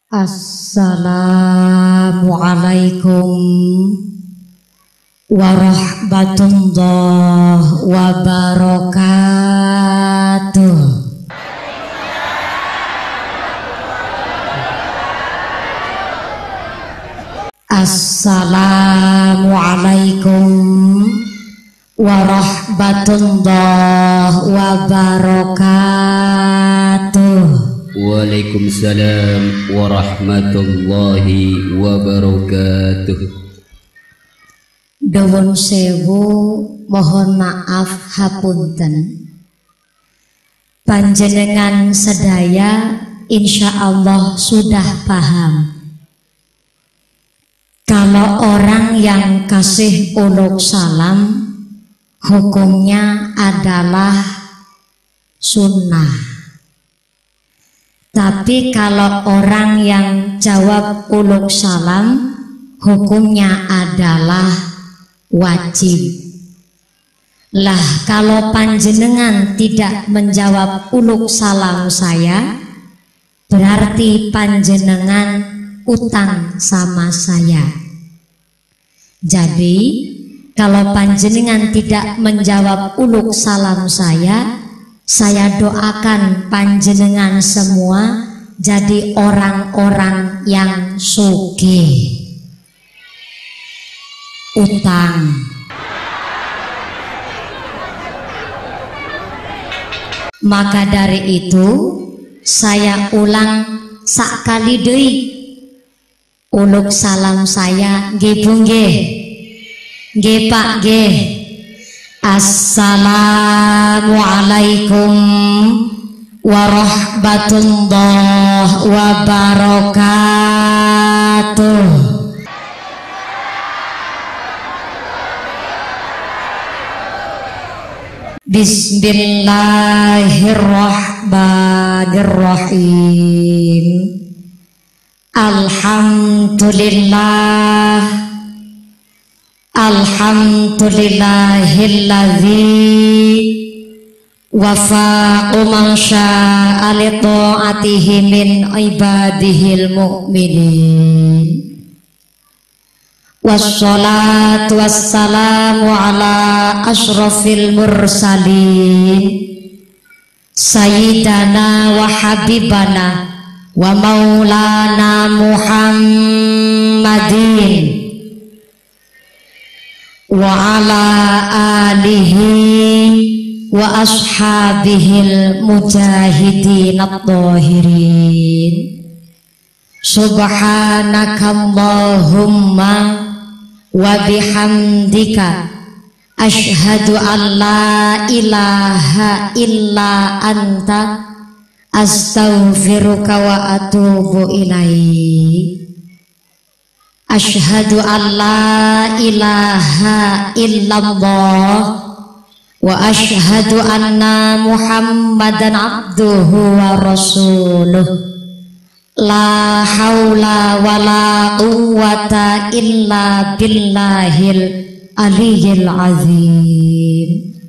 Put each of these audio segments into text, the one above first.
Assalamualaikum warahmatullahi wabarakatuh. Assalamualaikum warahmatullahi wabarakatuh. Waalaikumsalam warahmatullahi wabarakatuh. Nuwun sewu, mohon maaf hapunten. Panjenengan sedaya insya Allah sudah paham kalau orang yang kasih uluk salam hukumnya adalah sunnah. Tapi kalau orang yang jawab uluk salam hukumnya adalah wajib. Lah kalau panjenengan tidak menjawab uluk salam saya, berarti panjenengan utang sama saya. Jadi kalau panjenengan tidak menjawab uluk salam saya doakan panjenengan semua jadi orang-orang yang sugih. Utang. Maka dari itu saya ulang sakali deui uluk salam saya nggih Bu nggih. Nggih Pak nggih. Assalamualaikum warahmatullahi wabarakatuh. Bismillahirrahmanirrahim. Alhamdulillah. Alhamdulillahilladzi wafaqu man syaa li ta'atihi min ibadihil mu'minin. Wassalatu wassalamu ala asyrafil mursalin sayyidana wa habibana wa maulana Muhammadin wa ala alihi wa ashabihil mujahidin at-tahirin. Subhanakallahumma wa bihamdika asyhadu an la ilaha illa anta astaghfiruka wa atubu ilaik. Asyhadu an la ilaha illallah wa asyhadu anna Muhammadan abduhu wa rasuluh. La haula wa la quwwata illa billahil aliyyil azim.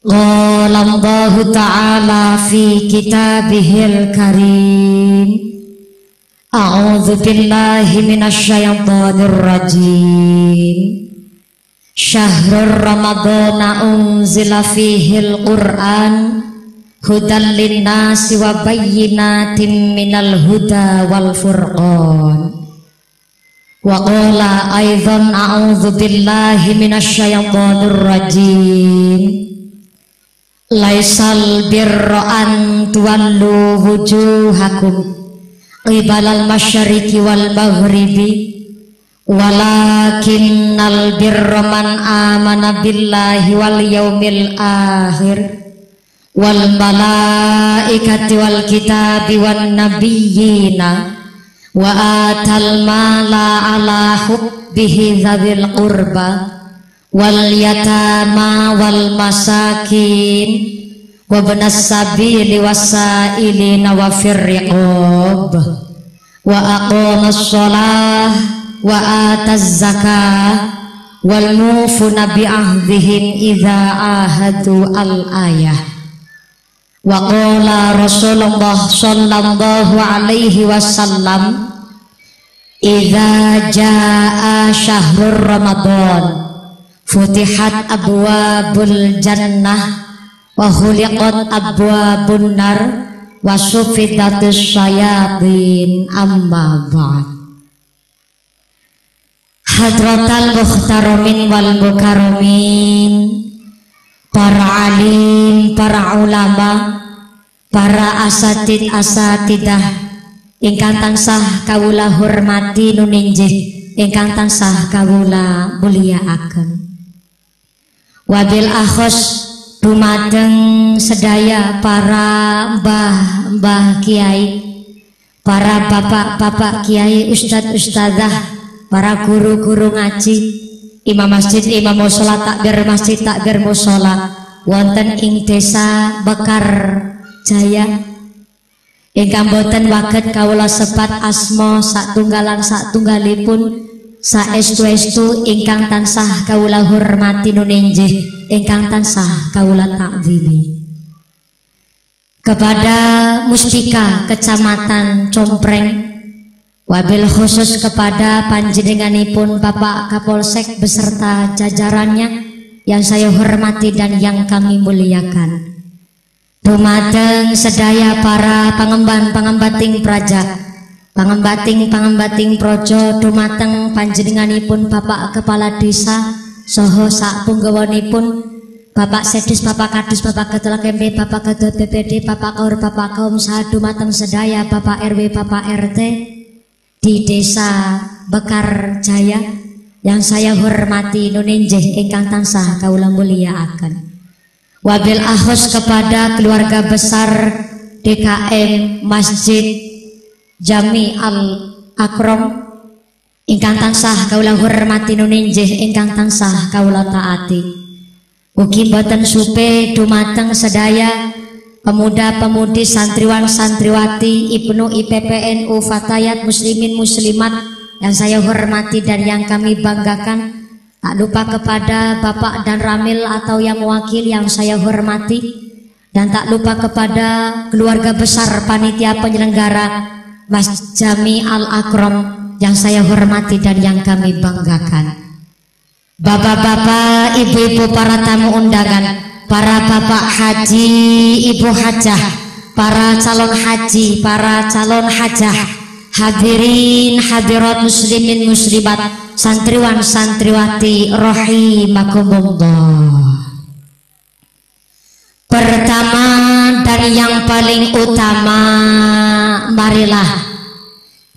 Qala Allahu ta'ala fi kitabihil karim. A'udzu billahi minasy syaithanir rajim. Syahrul Ramadana unzila fihil Qur'an hudan linnasi wa bayyinatin minal huda wal furqan. Wa qala aidan a'udzu billahi minasy syaithanir rajim. Laisal birra an tuwallu wujuhakum qibalal masyariqi wal maghribi walakinnal birra man amana billahi wal yaumil akhir wal malaikati wal kitabi wan nabiyyina wa atal mala ala hubbihi dzil qurba wal yatama wal masakin wa banas sabili wasailina wa firriqab wa aqamas shalah wa ataz zakah wal mufuna bi ahdihim idza ahadu al ayah Wa qala Rasulullah sallallahu alaihi wasallam, idza jaa syahrul Ramadan futihat abwabul jannah wa khuliqat abwabun nar wa sufidatus syayatin. Amma ba'd. Hadratal muhtaramin wal mukarramin, para alim, para ulama, para asatidah ingkang tansah kawula hormati nuninjih, ingkang tansah kawula mulyakaken. Wabil akhos dumateng sedaya para mbah-mbah kiai, para bapak-bapak kiai, ustadz-ustadzah, para guru-guru ngaji, imam masjid, imam mushola, takbir masjid, takbir mushola wonten ing desa Bekar Jaya ingkang boten waget kawula sebat asma satunggalipun saestu-estu ingkang tansah kawula hormati nuninjih, ingkang tansah kawula takzimi. Kepada Muspika Kecamatan Compreng, wabil khusus kepada panjenenganipun Bapak Kapolsek beserta jajarannya yang saya hormati dan yang kami muliakan. Dumateng sedaya para pangemban-pangembating praja, pangembating projo, dumateng panjenenganipun Bapak Kepala Desa saha sak punggawanipun Bapak Sedis, Bapak Kadis, Bapak Ketua KMP, Bapak Ketua BPD, Bapak Kaur, Bapak Kaum saha dumateng sedaya Bapak RW, Bapak RT di Desa Bekar Jaya yang saya hormati nuninjih, ingkang tansah kawula mulyakaken. Wabil akhos kepada keluarga besar DKM Masjid Jami Al Akram, ingkang tansah kawula hormati nuninjih, ingkang tansah kawula taati. Ugi boten supe dumateng sedaya pemuda-pemudi, santriwan santriwati, Ibnu IPPNU, Fatayat Muslimin Muslimat yang saya hormati dan yang kami banggakan. Tak lupa kepada Bapak dan Ramil atau yang mewakili yang saya hormati, dan tak lupa kepada keluarga besar panitia penyelenggara Mas Jami Al Akram yang saya hormati dan yang kami banggakan. Bapak-bapak, ibu-ibu, para tamu undangan, para bapak haji, ibu hajah, para calon haji, para calon hajah, hadirin hadirat muslimin muslimat, santriwan santriwati rahimakumullah. Pertama dan yang paling utama, marilah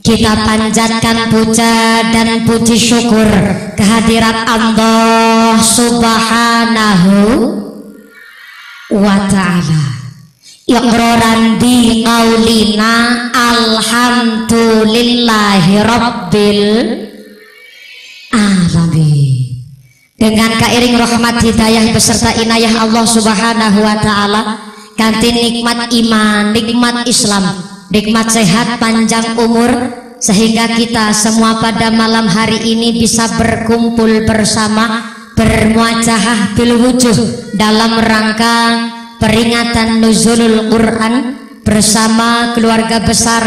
kita panjatkan puja dan puji syukur kehadirat Allah Subhanahu wa ta'ala. Iqraran bi qaulina alhamdulillahi rabbil alamin. Dengan kairing rahmat hidayah beserta inayah Allah Subhanahu wa ta'ala, kanthi nikmat iman, nikmat Islam, nikmat sehat panjang umur, sehingga kita semua pada malam hari ini bisa berkumpul bersama, bermuajahah bil wujuh dalam rangka peringatan nuzulul Quran bersama keluarga besar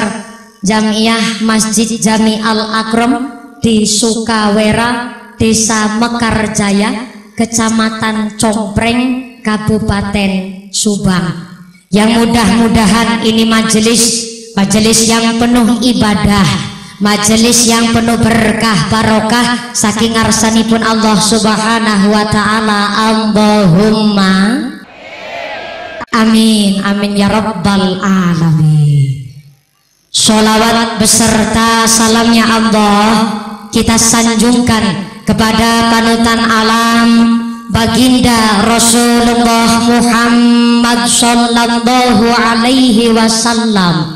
Jamiah Masjid Jami Al Akram di Sukawera, Desa Mekar Jaya, Kecamatan Compreng, Kabupaten Subang. Yang mudah-mudahan ini majelis yang penuh ibadah, majelis yang penuh berkah barokah saking ngarsanipun Allah Subhanahu wa ta'ala. Allahumma amin, amin ya rabbal alamin. Sholawat beserta salamnya Allah kita sanjungkan kepada panutan alam baginda Rasulullah Muhammad sallallahu alaihi wasallam.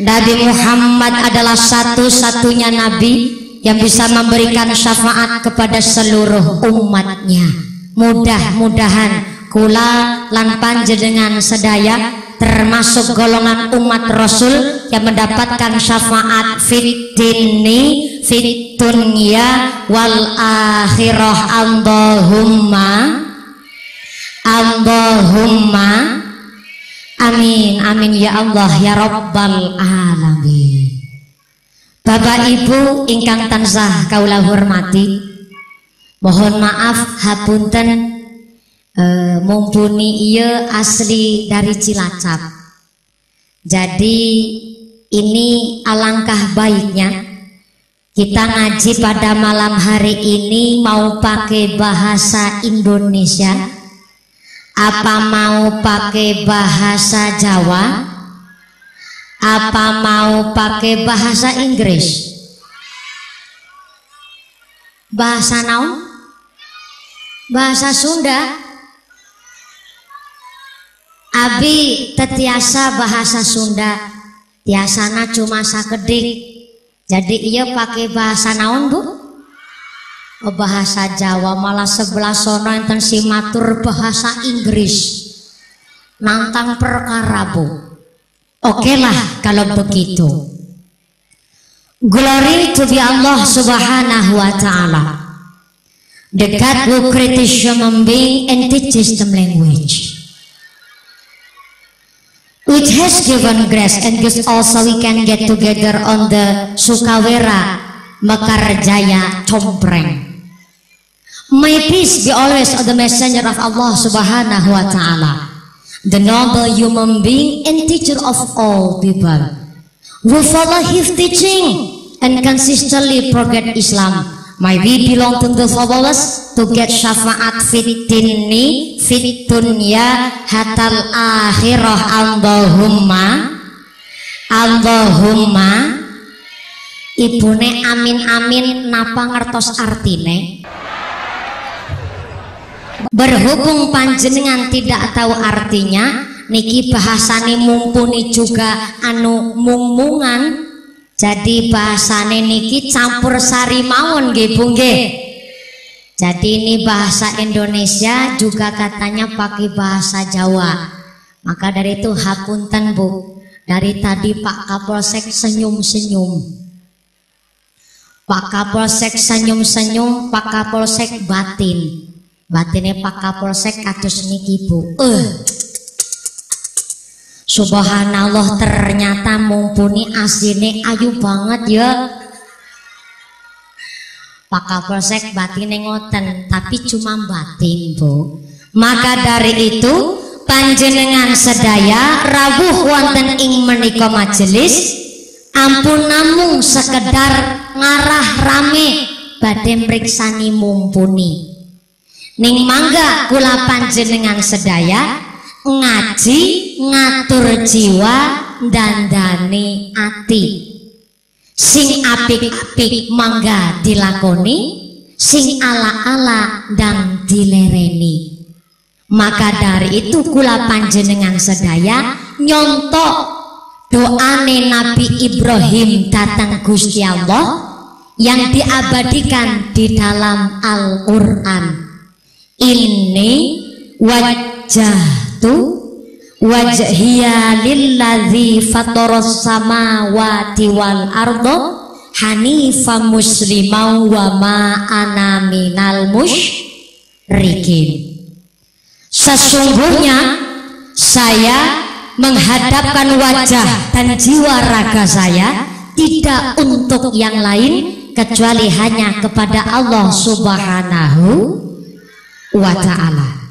Nabi Muhammad adalah satu-satunya nabi yang bisa memberikan syafaat kepada seluruh umatnya. Mudah-mudahan kula lan panjenengan sedaya termasuk golongan umat Rasul yang mendapatkan syafaat fit dini, fit dunya wal akhirah. Allahumma Amin, amin ya Allah ya Rabbal alamin. Bapak Ibu ingkang tansah kaula hormati, mohon maaf hapunten mumpuni ieu asli dari Cilacap. Jadi ini alangkah baiknya kita ngaji pada malam hari ini mau pakai bahasa Indonesia apa mau pakai bahasa Jawa, apa mau pakai bahasa Inggris? Bahasa naon? Bahasa Sunda. Abi tetiasa bahasa Sunda, tiasana cuma sakedik. Jadi iya pakai bahasa naon Bu? Bahasa Jawa, malah sebelah sono enten si matur bahasa Inggris. Nantang perkara Bu. Oke lah kalau begitu. Glory to be Allah Subhanahu wa Ta'ala, the God who created human being and teaches them language, which has given grace and gives also we can get together on the Sukawera Mekarjaya Compreng. May peace be always on the messenger of Allah Subhanahu wa Ta'ala, the noble human being and teacher of all people, who follow his teaching and consistently progress Islam. May we belong to the followers to get syafaat fitini fit dunya hatal akhirah. Allahumma ibune amin amin napa ngertos artine? Berhubung panjenengan tidak tahu artinya, niki bahasane mumpuni juga anu mung-mungan. Jadi bahasane niki campur sari mawon nggih Bu nggih. Jadi ini bahasa Indonesia juga katanya pakai bahasa Jawa. Maka dari itu hapunten Bu. Dari tadi Pak Kapolsek senyum-senyum. Pak Kapolsek senyum-senyum, Pak Kapolsek batin. Batinnya Pak Kapolsek kados niki Bu. Subhanallah, ternyata mumpuni asline ayu banget ya. Pak Kapolsek batinnya ngoten, tapi cuma batin Bu. Maka dari itu panjenengan sedaya rawuh wonten ing menika majelis, ampun namung sekedar ngarah rame badhe mriksani mumpuni. Ning mangga kula panjenengan sedaya ngaji ngatur jiwa dandani ati. Sing apik-apik mangga dilakoni, sing ala-ala dan dilereni. Maka dari itu kula panjenengan sedaya nyontok doane Nabi Ibrahim datang Gusti Allah yang diabadikan di dalam Al-Qur'an. Inni wajjahtu wajhiya lilladzi fataras samawati wal arda hanifan musliman wa ma ana minal musyrikin. Sesungguhnya saya menghadapkan wajah dan jiwa raga saya tidak untuk yang lain kecuali hanya kepada Allah Subhanahu wa Ta'ala.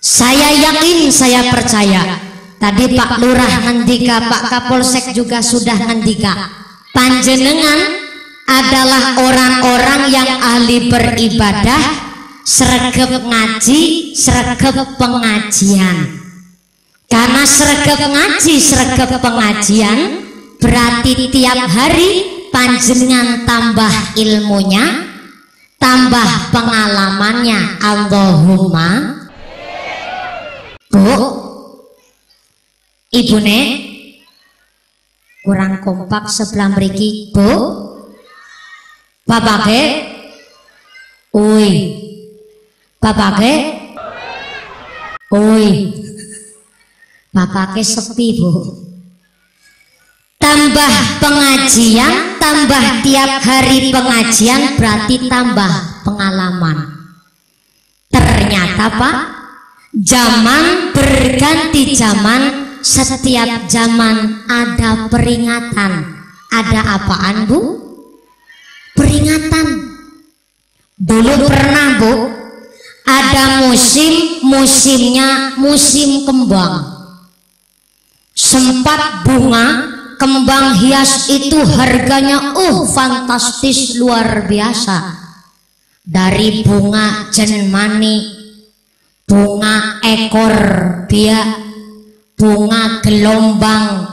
Saya yakin, saya percaya. Tadi Pak Lurah ngendika, Pak Kapolsek juga sudah ngendika, panjenengan adalah orang-orang yang ahli beribadah, sregep ngaji, sregep pengajian. Karena sregep ngaji, sregep pengajian berarti tiap hari panjenengan tambah ilmunya, tambah pengalamannya. Allahumma. Bu, Ibune kurang kompak sebelah mriki. Bu, Bapake, oi, Bapake, oi, Bapake sepi Bu. Tambah pengajian, tambah tiap hari pengajian berarti tambah pengalaman. Ternyata Pak, zaman berganti zaman, setiap zaman ada peringatan. Ada apaan, Bu? Peringatan. Dulu pernah, Bu, ada musimnya musim kembang. Sempat bunga kembang hias itu harganya fantastis luar biasa. Dari bunga jenmani, bunga ekor biak, bunga gelombang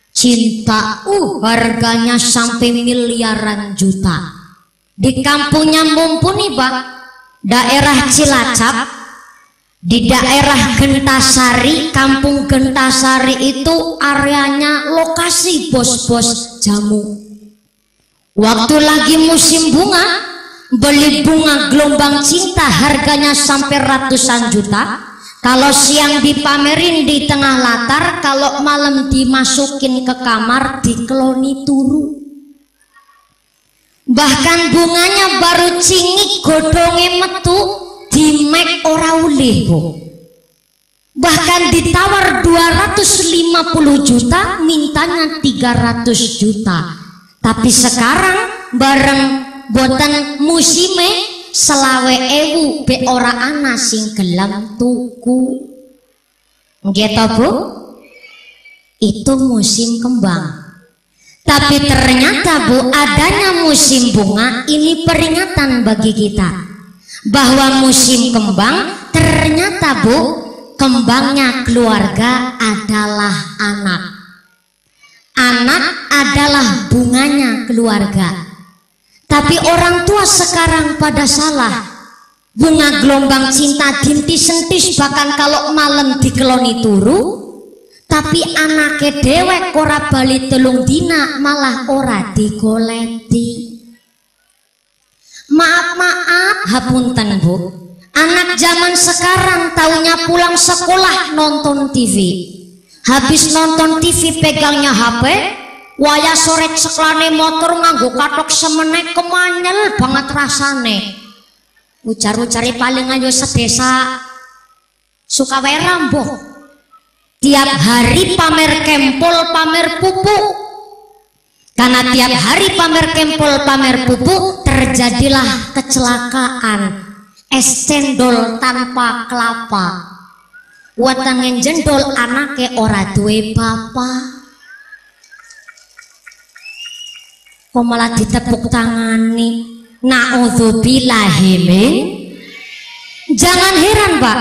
cinta, harganya sampai miliaran juta. Di kampungnya mumpuni, Pak, daerah Cilacap, di daerah Gentasari, kampung Gentasari itu areanya lokasi bos-bos jamu. Waktu lagi musim bunga, beli bunga gelombang cinta harganya sampai ratusan juta. Kalau siang dipamerin di tengah latar, kalau malam dimasukin ke kamar dikeloni turu. Bahkan bunganya baru cingik, godonge metu, dimek ora ulih, Bu. Bahkan ditawar 250 juta, mintanya 300 juta. Tapi sekarang bareng boten musime, 20.000 be ora ana sing gelem tuku. Gitu, Bu? Itu musim kembang. Tapi ternyata, Bu, adanya musim bunga ini peringatan bagi kita bahwa musim kembang ternyata, Bu, kembangnya keluarga adalah anak. Anak adalah bunganya keluarga. Tapi orang tua sekarang pada salah. Bunga gelombang cinta dintis-entis, bahkan kalau malam dikeloni turu. Tapi anake dewek ora bali telung dina, malah ora digoleti. Maaf, hapunten, Bu. Anak zaman sekarang taunya pulang sekolah nonton TV. Habis nonton TV pegangnya HP, waya sore ceklane motor nganggo katok semene, kemanyel banget rasane. Ujar-ucari paling ayo sedesa suka wae rambuh. Tiap hari pamer kempol, pamer pupuk. Karena tiap hari pamer kempol, pamer pupuk, terjadilah kecelakaan. Es cendol tanpa kelapa. Watangen jendol anake ora duwe bapak. Kok malah ditepuk tangani. Na'udzubillahi min. Jangan heran, Pak.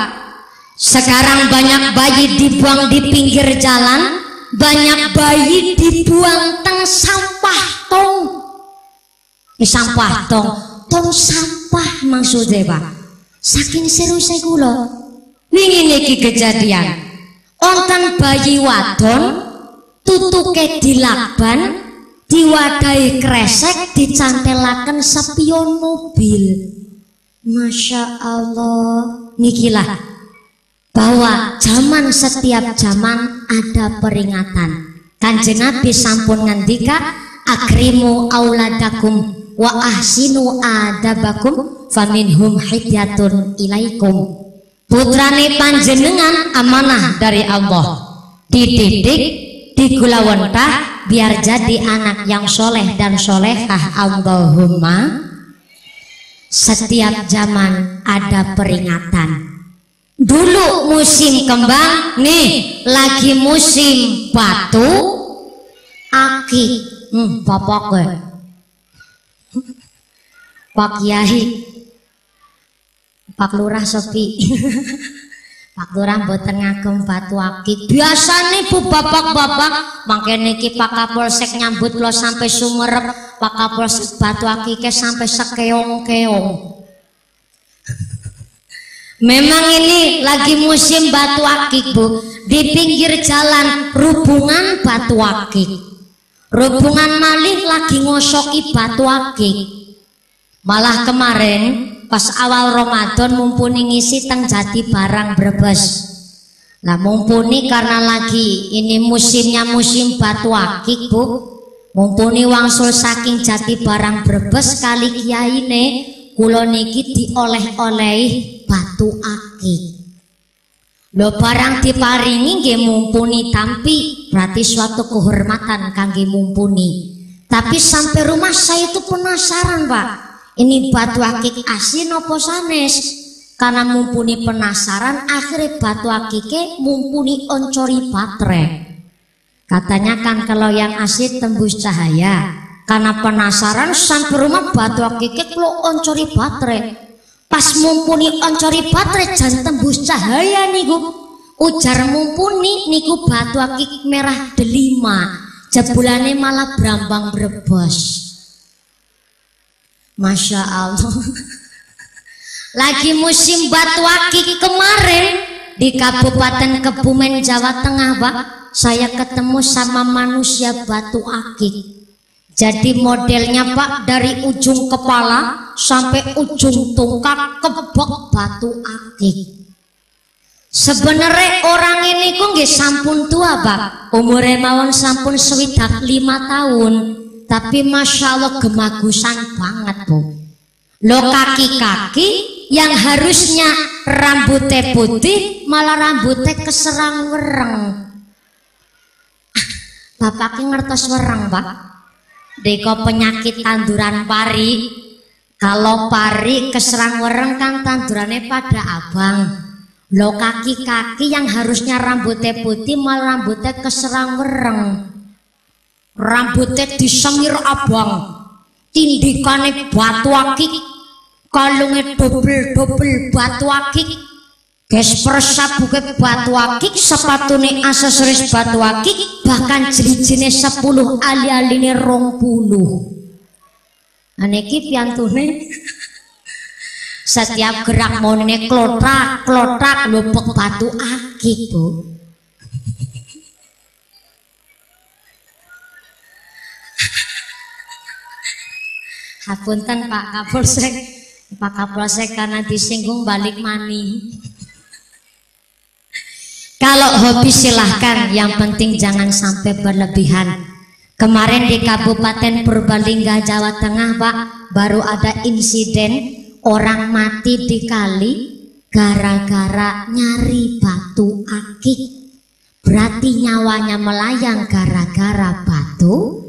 Sekarang banyak bayi dibuang di pinggir jalan, banyak bayi dibuang teng sampah tong. Sampah tong sampah maksudnya, Pak. Saking seriusnya kula. Wingi niki kejadian. Onten bayi wadon tutuke dilakban, diwadahi kresek, dicantelaken spion mobil. Masya Allah. Nikilah bahwa zaman setiap zaman ada peringatan. Kanjeng Nabi sampun ngendika, akrimu auladakum wa ahsinu adabakum faminhum hidyatun ilaikum. Putrane panjenengan amanah dari Allah, dididik, digulawentah biar jadi anak yang soleh dan solehah. Allahumma. Setiap zaman ada peringatan. Dulu musim kembang, nih lagi musim batu akik. Bapak gue, Pak Kiai, Pak Lurah Sopi, Pak Lurah mboten ngagem batu akik. Biasa nih, Bu, bapak-bapak, mangkene iki Pak Kapolsek nyambut lo sampai Sumerep. Pak Kapolsek batu akiknya sampai sekeong-keong. Memang ini lagi musim batu akik, Bu. Di pinggir jalan rubungan batu akik. Rubungan malih lagi ngosoki batu akik. Malah kemarin pas awal Ramadan mumpuni ngisi teng Jati Barang Brebes. Nah, mumpuni karena lagi ini musimnya musim batu akik, Bu. Mumpuni wangsul saking Jati Barang Brebes kali kiyaine kula niki dioleh-olehi batu akik. Lho barang diparingi nggih mumpuni tampi, berarti suatu kehormatan kangge mumpuni. Tapi sampai rumah saya itu penasaran, Pak. Ini batu akik asin apa sanes? Karena mumpuni penasaran, akhirnya batu akiknya mumpuni oncori baterai. Katanya kan kalau yang asin tembus cahaya. Karena penasaran sampai rumah batu akiknya kalau oncori baterai. Pas mumpuni oncori baterai jan tembus cahaya niku, ujar mumpuni niku batu akik merah delima, jebulane malah brambang brebos. Masya Allah. Lagi musim batu akik kemarin di Kabupaten Kebumen Jawa Tengah, Pak, saya ketemu sama manusia batu akik. Jadi modelnya, Pak, dari ujung kepala sampai ujung tungkak kebok batu akik. Sebenarnya orang ini kok nggih sampun tua, Pak. Umure mawon sampun 65 tahun, tapi masya Allah gemagusan banget, Bu. Lo kaki-kaki yang harusnya rambutnya putih malah rambutnya keserang wereng. Bapak ki ngertos wereng, Pak? Deko penyakit tanduran pari. Kalau pari keserang wereng kan tandurannya pada abang. Lo kaki-kaki yang harusnya rambutnya putih malah rambutnya keserang wereng. Rambutnya disemir abang, tindikane batu akik, kalungnya dobel-dobel batu akik, gesper sabuke batu akik, sepatune aksesoris batu akik, bahkan jeli-jeli 10 ali-aline 20. Aneki piantune setiap gerak monene klotak lupek batu akik, Bu. Hapunten Pak Kapolsek, Pak Kapolsek karena disinggung balik mani. Kalau hobi silahkan, yang penting jangan sampai berlebihan. Kemarin di Kabupaten Purbalingga, Jawa Tengah, Pak, baru ada insiden orang mati di kali gara-gara nyari batu akik. Berarti nyawanya melayang gara-gara batu.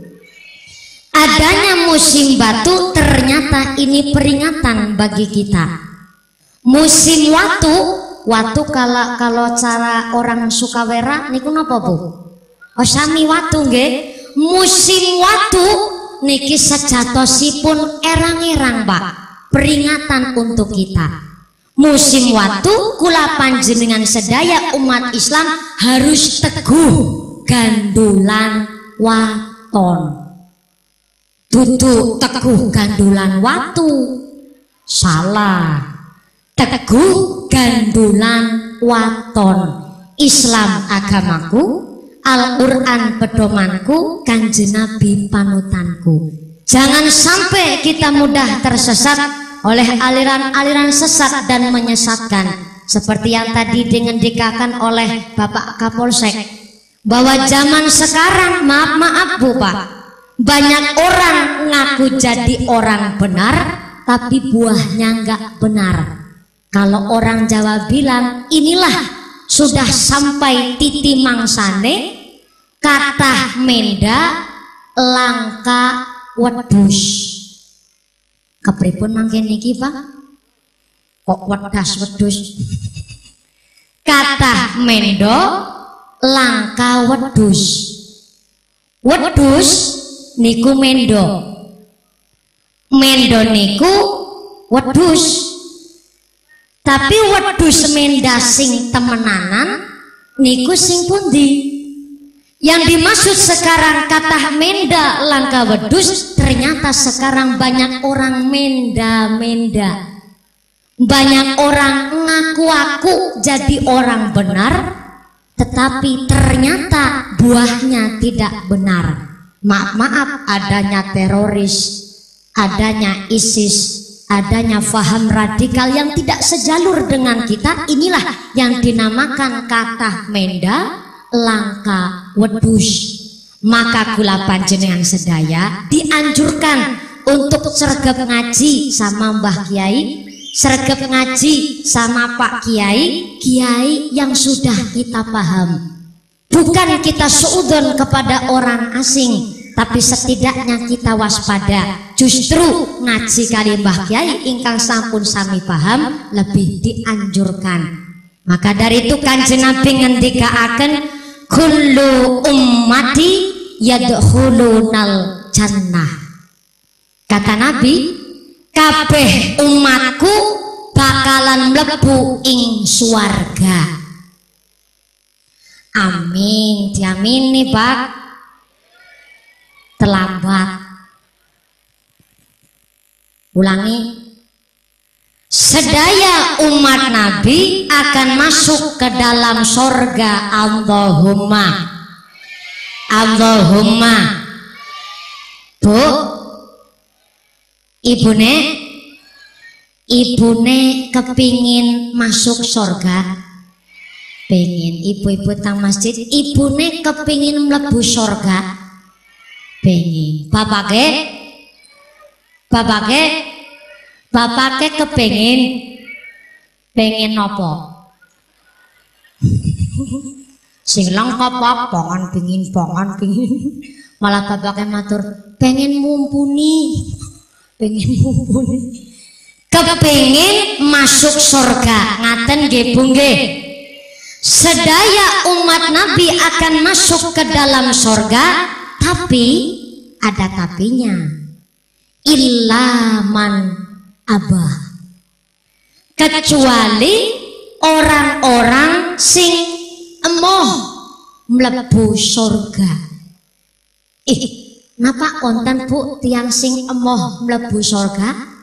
Adanya musim batu ternyata ini peringatan bagi kita. Musim watu kalau cara orang Sukawera niku napa, Bu? Oh sami watu nggih. Musim watu niki sejatosipun erang-erang, Pak. Peringatan untuk kita. Musim watu kula panjenengan sedaya umat Islam harus teguh gandulan waton. Dudu teguh gandulan watu, salah. Teguh gandulan waton. Islam agamaku, Al-Quran pedomanku, Kanjeng Nabi panutanku. Jangan sampai kita mudah tersesat oleh aliran-aliran sesat dan menyesatkan, seperti yang tadi dingendikakan oleh Bapak Kapolsek, bahwa zaman sekarang, maaf Bu Pak, banyak orang ngaku jadi orang benar, tapi buahnya nggak benar. Kalau orang Jawa bilang, inilah sudah sampai titi mangsane, kata menda langka wedhus. Kepripun mangke niki, Pak? Kok wedas wedhus? Kata mendo langka wedhus. Wedhus niku mendo. Mendo niku wedhus. Tapi wedhus menda sing temenanan niku sing pundi? Yang dimaksud sekarang kata menda langka wedhus, ternyata sekarang banyak orang menda-menda. Banyak orang ngaku-ngaku jadi orang benar, tetapi ternyata buahnya tidak benar. Maaf, adanya teroris, adanya ISIS, adanya faham radikal yang tidak sejalur dengan kita. Inilah yang dinamakan kata menda langka wedhus. Maka kula panjenengan sedaya dianjurkan untuk sregep ngaji sama Mbah Kiai, sregep ngaji sama Pak Kiai, kiai yang sudah kita paham. Bukan kita suudzon kepada orang asing, tapi setidaknya kita waspada. Justru ngaji kali Mbah Kiai ingkang sampun sami paham lebih dianjurkan. Maka dari itu Kanjeng Nabi ngendikaaken kullu ummati yadkhulunal jannah. Kata Nabi, kabeh umatku bakalan mlebu ing swarga. Amin, diamini Pak. Terlambat. Ulangi. Sedaya umat Nabi akan masuk ke dalam sorga. Allahumma. Allahumma. Bu, ibune kepingin masuk sorga. Pengen ibu-ibu tang masjid, ibune kepingin mlebu sorga. Pengen. Bapake pengen nopo? Sing lengkap pangan pengin. Malah bapake matur pengen mumpuni. Kepengin masuk surga. Ngaten nggih Bu nggih. Sedaya umat Nabi akan masuk ke dalam surga, tapi ada tapinya. Illaman abah, kecuali orang-orang sing emoh mlebu surga. Napa konten Bu tiang sing emoh mlebu surga?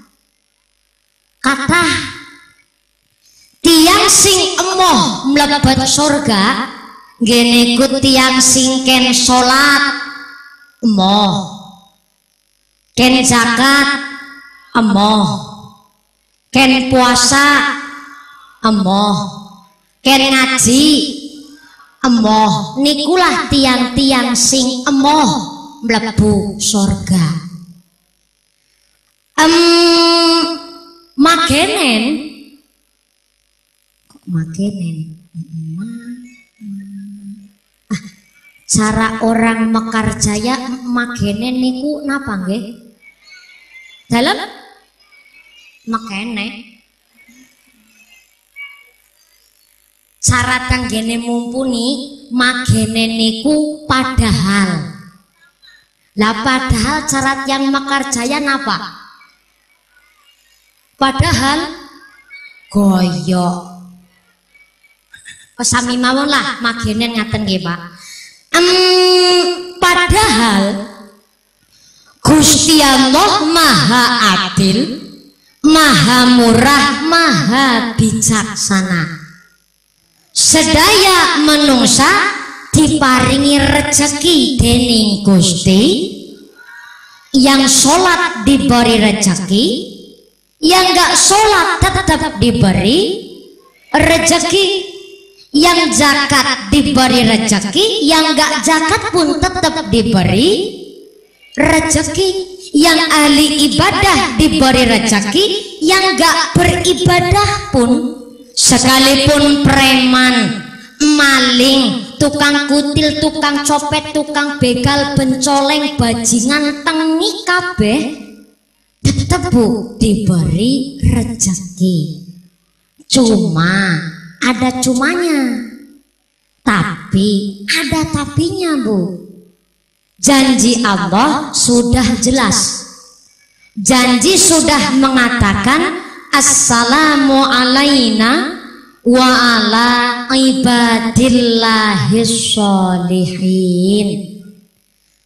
Kata tiang sing emoh mlebet surga ngene ku tiang sing ken salat emoh, ken zakat emoh, ken puasa emoh, ken ngaji emoh. Nikulah tiang-tiang sing emoh mlebu surga. Magenen cara orang Mekarjaya magenen niku napa nggih? Dalem makene cara tanggene mumpuni magenen niku padahal. Lah padahal syarat yang Mekarjaya napa? Padahal goyok. Pesami mawon lah magenen ngaten nggih Pak. Padahal Gusti Allah Maha Adil, Maha Murah, Maha Bijaksana. Sedaya menungsa diparingi rezeki dening Gusti. Yang sholat diberi rezeki, yang gak sholat tetap diberi rezeki. Yang zakat diberi rezeki, yang gak zakat pun tetap diberi rezeki. Yang ahli ibadah diberi rezeki, yang gak beribadah pun, sekalipun preman, maling, tukang kutil, tukang copet, tukang begal, bencoleng, bajingan, tengi kabeh tetap Bu diberi rezeki. Cuma ada cumanya, tapi ada tapinya Bu. Janji Allah sudah jelas. Janji sudah mengatakan assalamu alaina wa ala ibadillahis sholihin.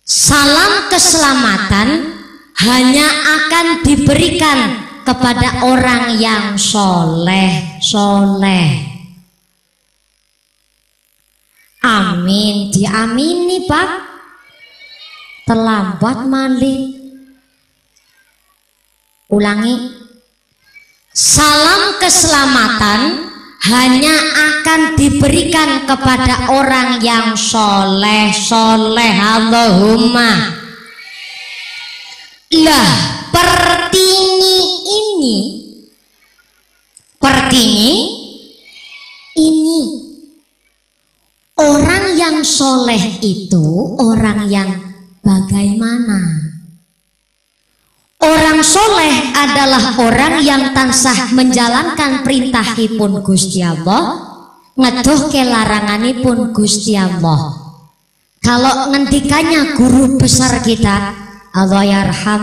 Salam keselamatan hanya akan diberikan kepada orang yang soleh. Amin, diamini Pak. Terlambat malih. Ulangi. Salam keselamatan hanya akan diberikan kepada orang yang soleh. Allahumma. Lah pertini ini soleh itu orang yang bagaimana? Orang soleh adalah orang yang tansah menjalankan perintahipun Gusti Allah, ngedohke laranganipun Gusti Allah. Kalau ngendikannya guru besar kita, Allah yarham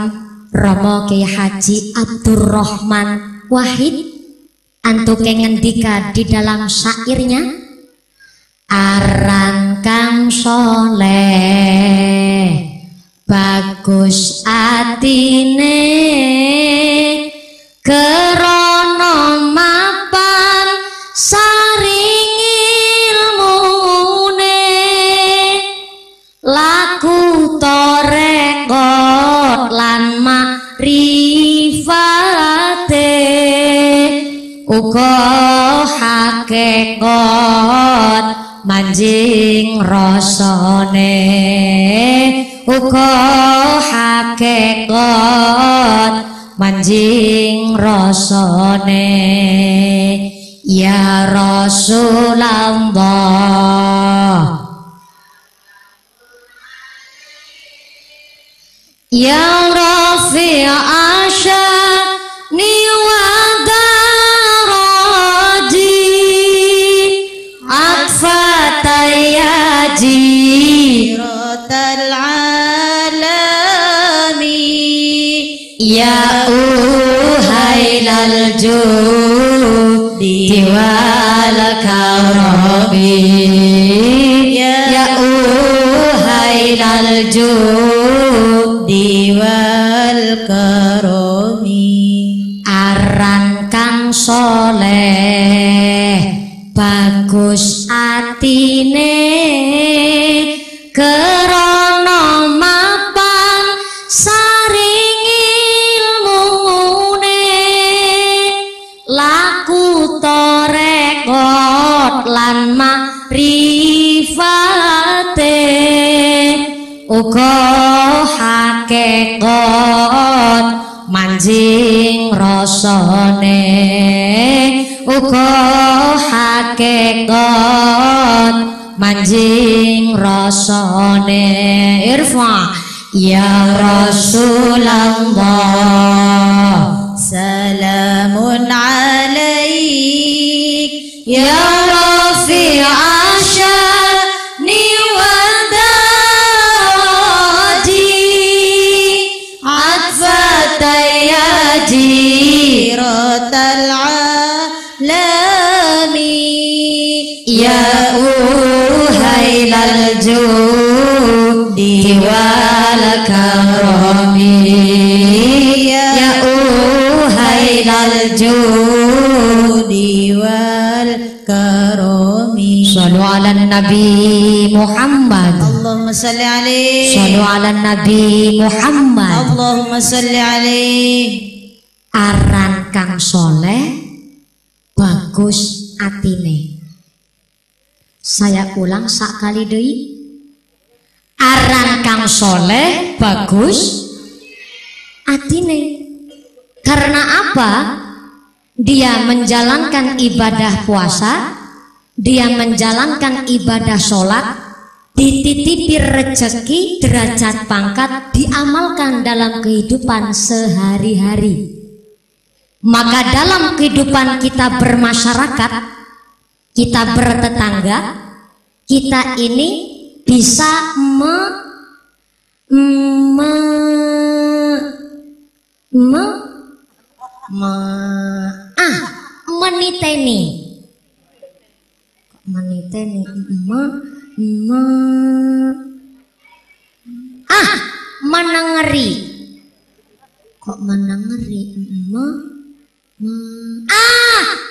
Romo Kiai Haji Abdurrahman Wahid, antuke ngendika di dalam syairnya, aran kang soleh bagus atine kerono mapan saring ilmune laku torekot lan makrifate uga hakikat manjing rasane uga hakikat manjing rasane ya Rasulullah ya Rafi' asyani wa daraji atfatayaji ya uhailal judi wal karami ya uhailal judi wal karami aran kang soleh bagus atine kerono mapan saring ilmune laku torekot lan makrifate uga hakikat manjing rasane uga hakikat manjing rasane irfa ya Rasulullah salamun alaik ya Rafi' asyani wa daraji atfatayaji rotal alami ya uhailal judi wal karami ya uhailal judi wal karami sallu ala nabi Muhammad Allahumma salli alaihi sallu ala nabi Muhammad Allahumma salli alaihi aran kang soleh bagus atine. Saya ulang sakali deui. Aran kang soleh bagus atine. Karena apa? Dia menjalankan ibadah puasa, dia menjalankan ibadah sholat, dititipi rezeki, derajat pangkat, diamalkan dalam kehidupan sehari-hari. Maka dalam kehidupan kita bermasyarakat, kita bertetangga, kita ini bisa meniteni menengeri kok menengeri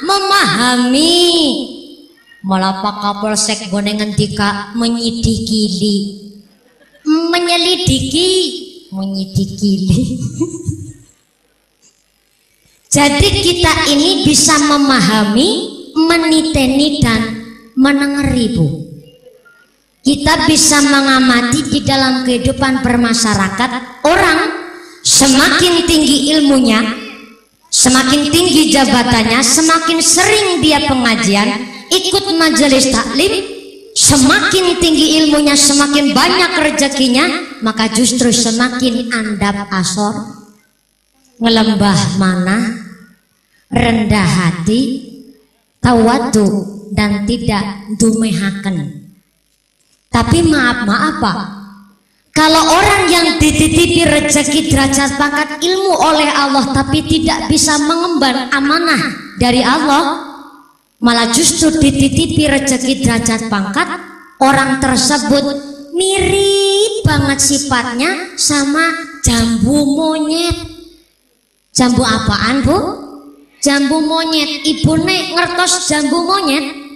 memahami malah Pak Kapolsek gone ngendika menyidikili menyelidiki jadi kita ini bisa memahami, meniteni dan menengeri, Bu. Kita bisa mengamati di dalam kehidupan bermasyarakat, orang semakin tinggi ilmunya, semakin tinggi jabatannya, semakin sering dia pengajian, ikut majelis taklim, semakin tinggi ilmunya, semakin banyak rezekinya, maka justru semakin andap asor, ngelembah mana, rendah hati, tawadu, dan tidak dumehaken. Tapi maaf Pak, kalau orang yang dititipi rezeki derajat pangkat ilmu oleh Allah tapi tidak bisa mengemban amanah dari Allah, malah justru dititipi rezeki derajat pangkat, orang tersebut mirip banget sifatnya sama jambu monyet. Jambu apaan Bu? Jambu monyet. Ibune ngertos jambu monyet?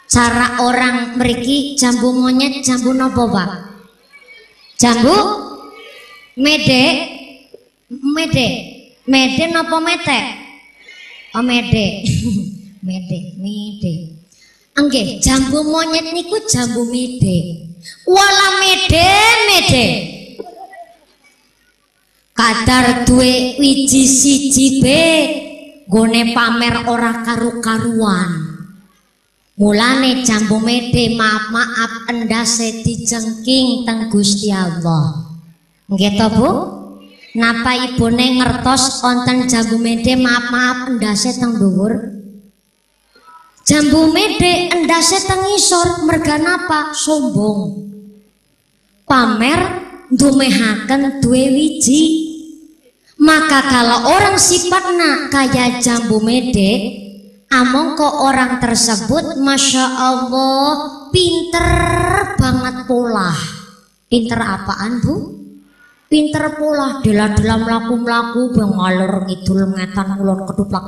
Cara orang meriki jambu monyet, jambu nopo Pak? Jambu mede nopo mete? Oh mede. mede. Enggih, jambu monyet niku jambu mede. Wala mede. Kadar duwe wiji siji be, gone pamer ora karu-karuan. Mulane jambu mede maaf endase dijengking teng Gusti Allah. Nggih to Bu? Napa ibune ngertos wonten jambu mede maaf endase teng dhuwur? Jambu mede endase teng ngisor, merga napa? Sombong. Pamer dumehaken duwe wiji. Maka kalau orang sifatnya kayak jambu mede, among kok orang tersebut Masya Allah pinter banget pola. Pinter apaan Bu? Pinter pola, dela-dela melaku-melaku bengalur ngidul ngetan ngulon keduplak.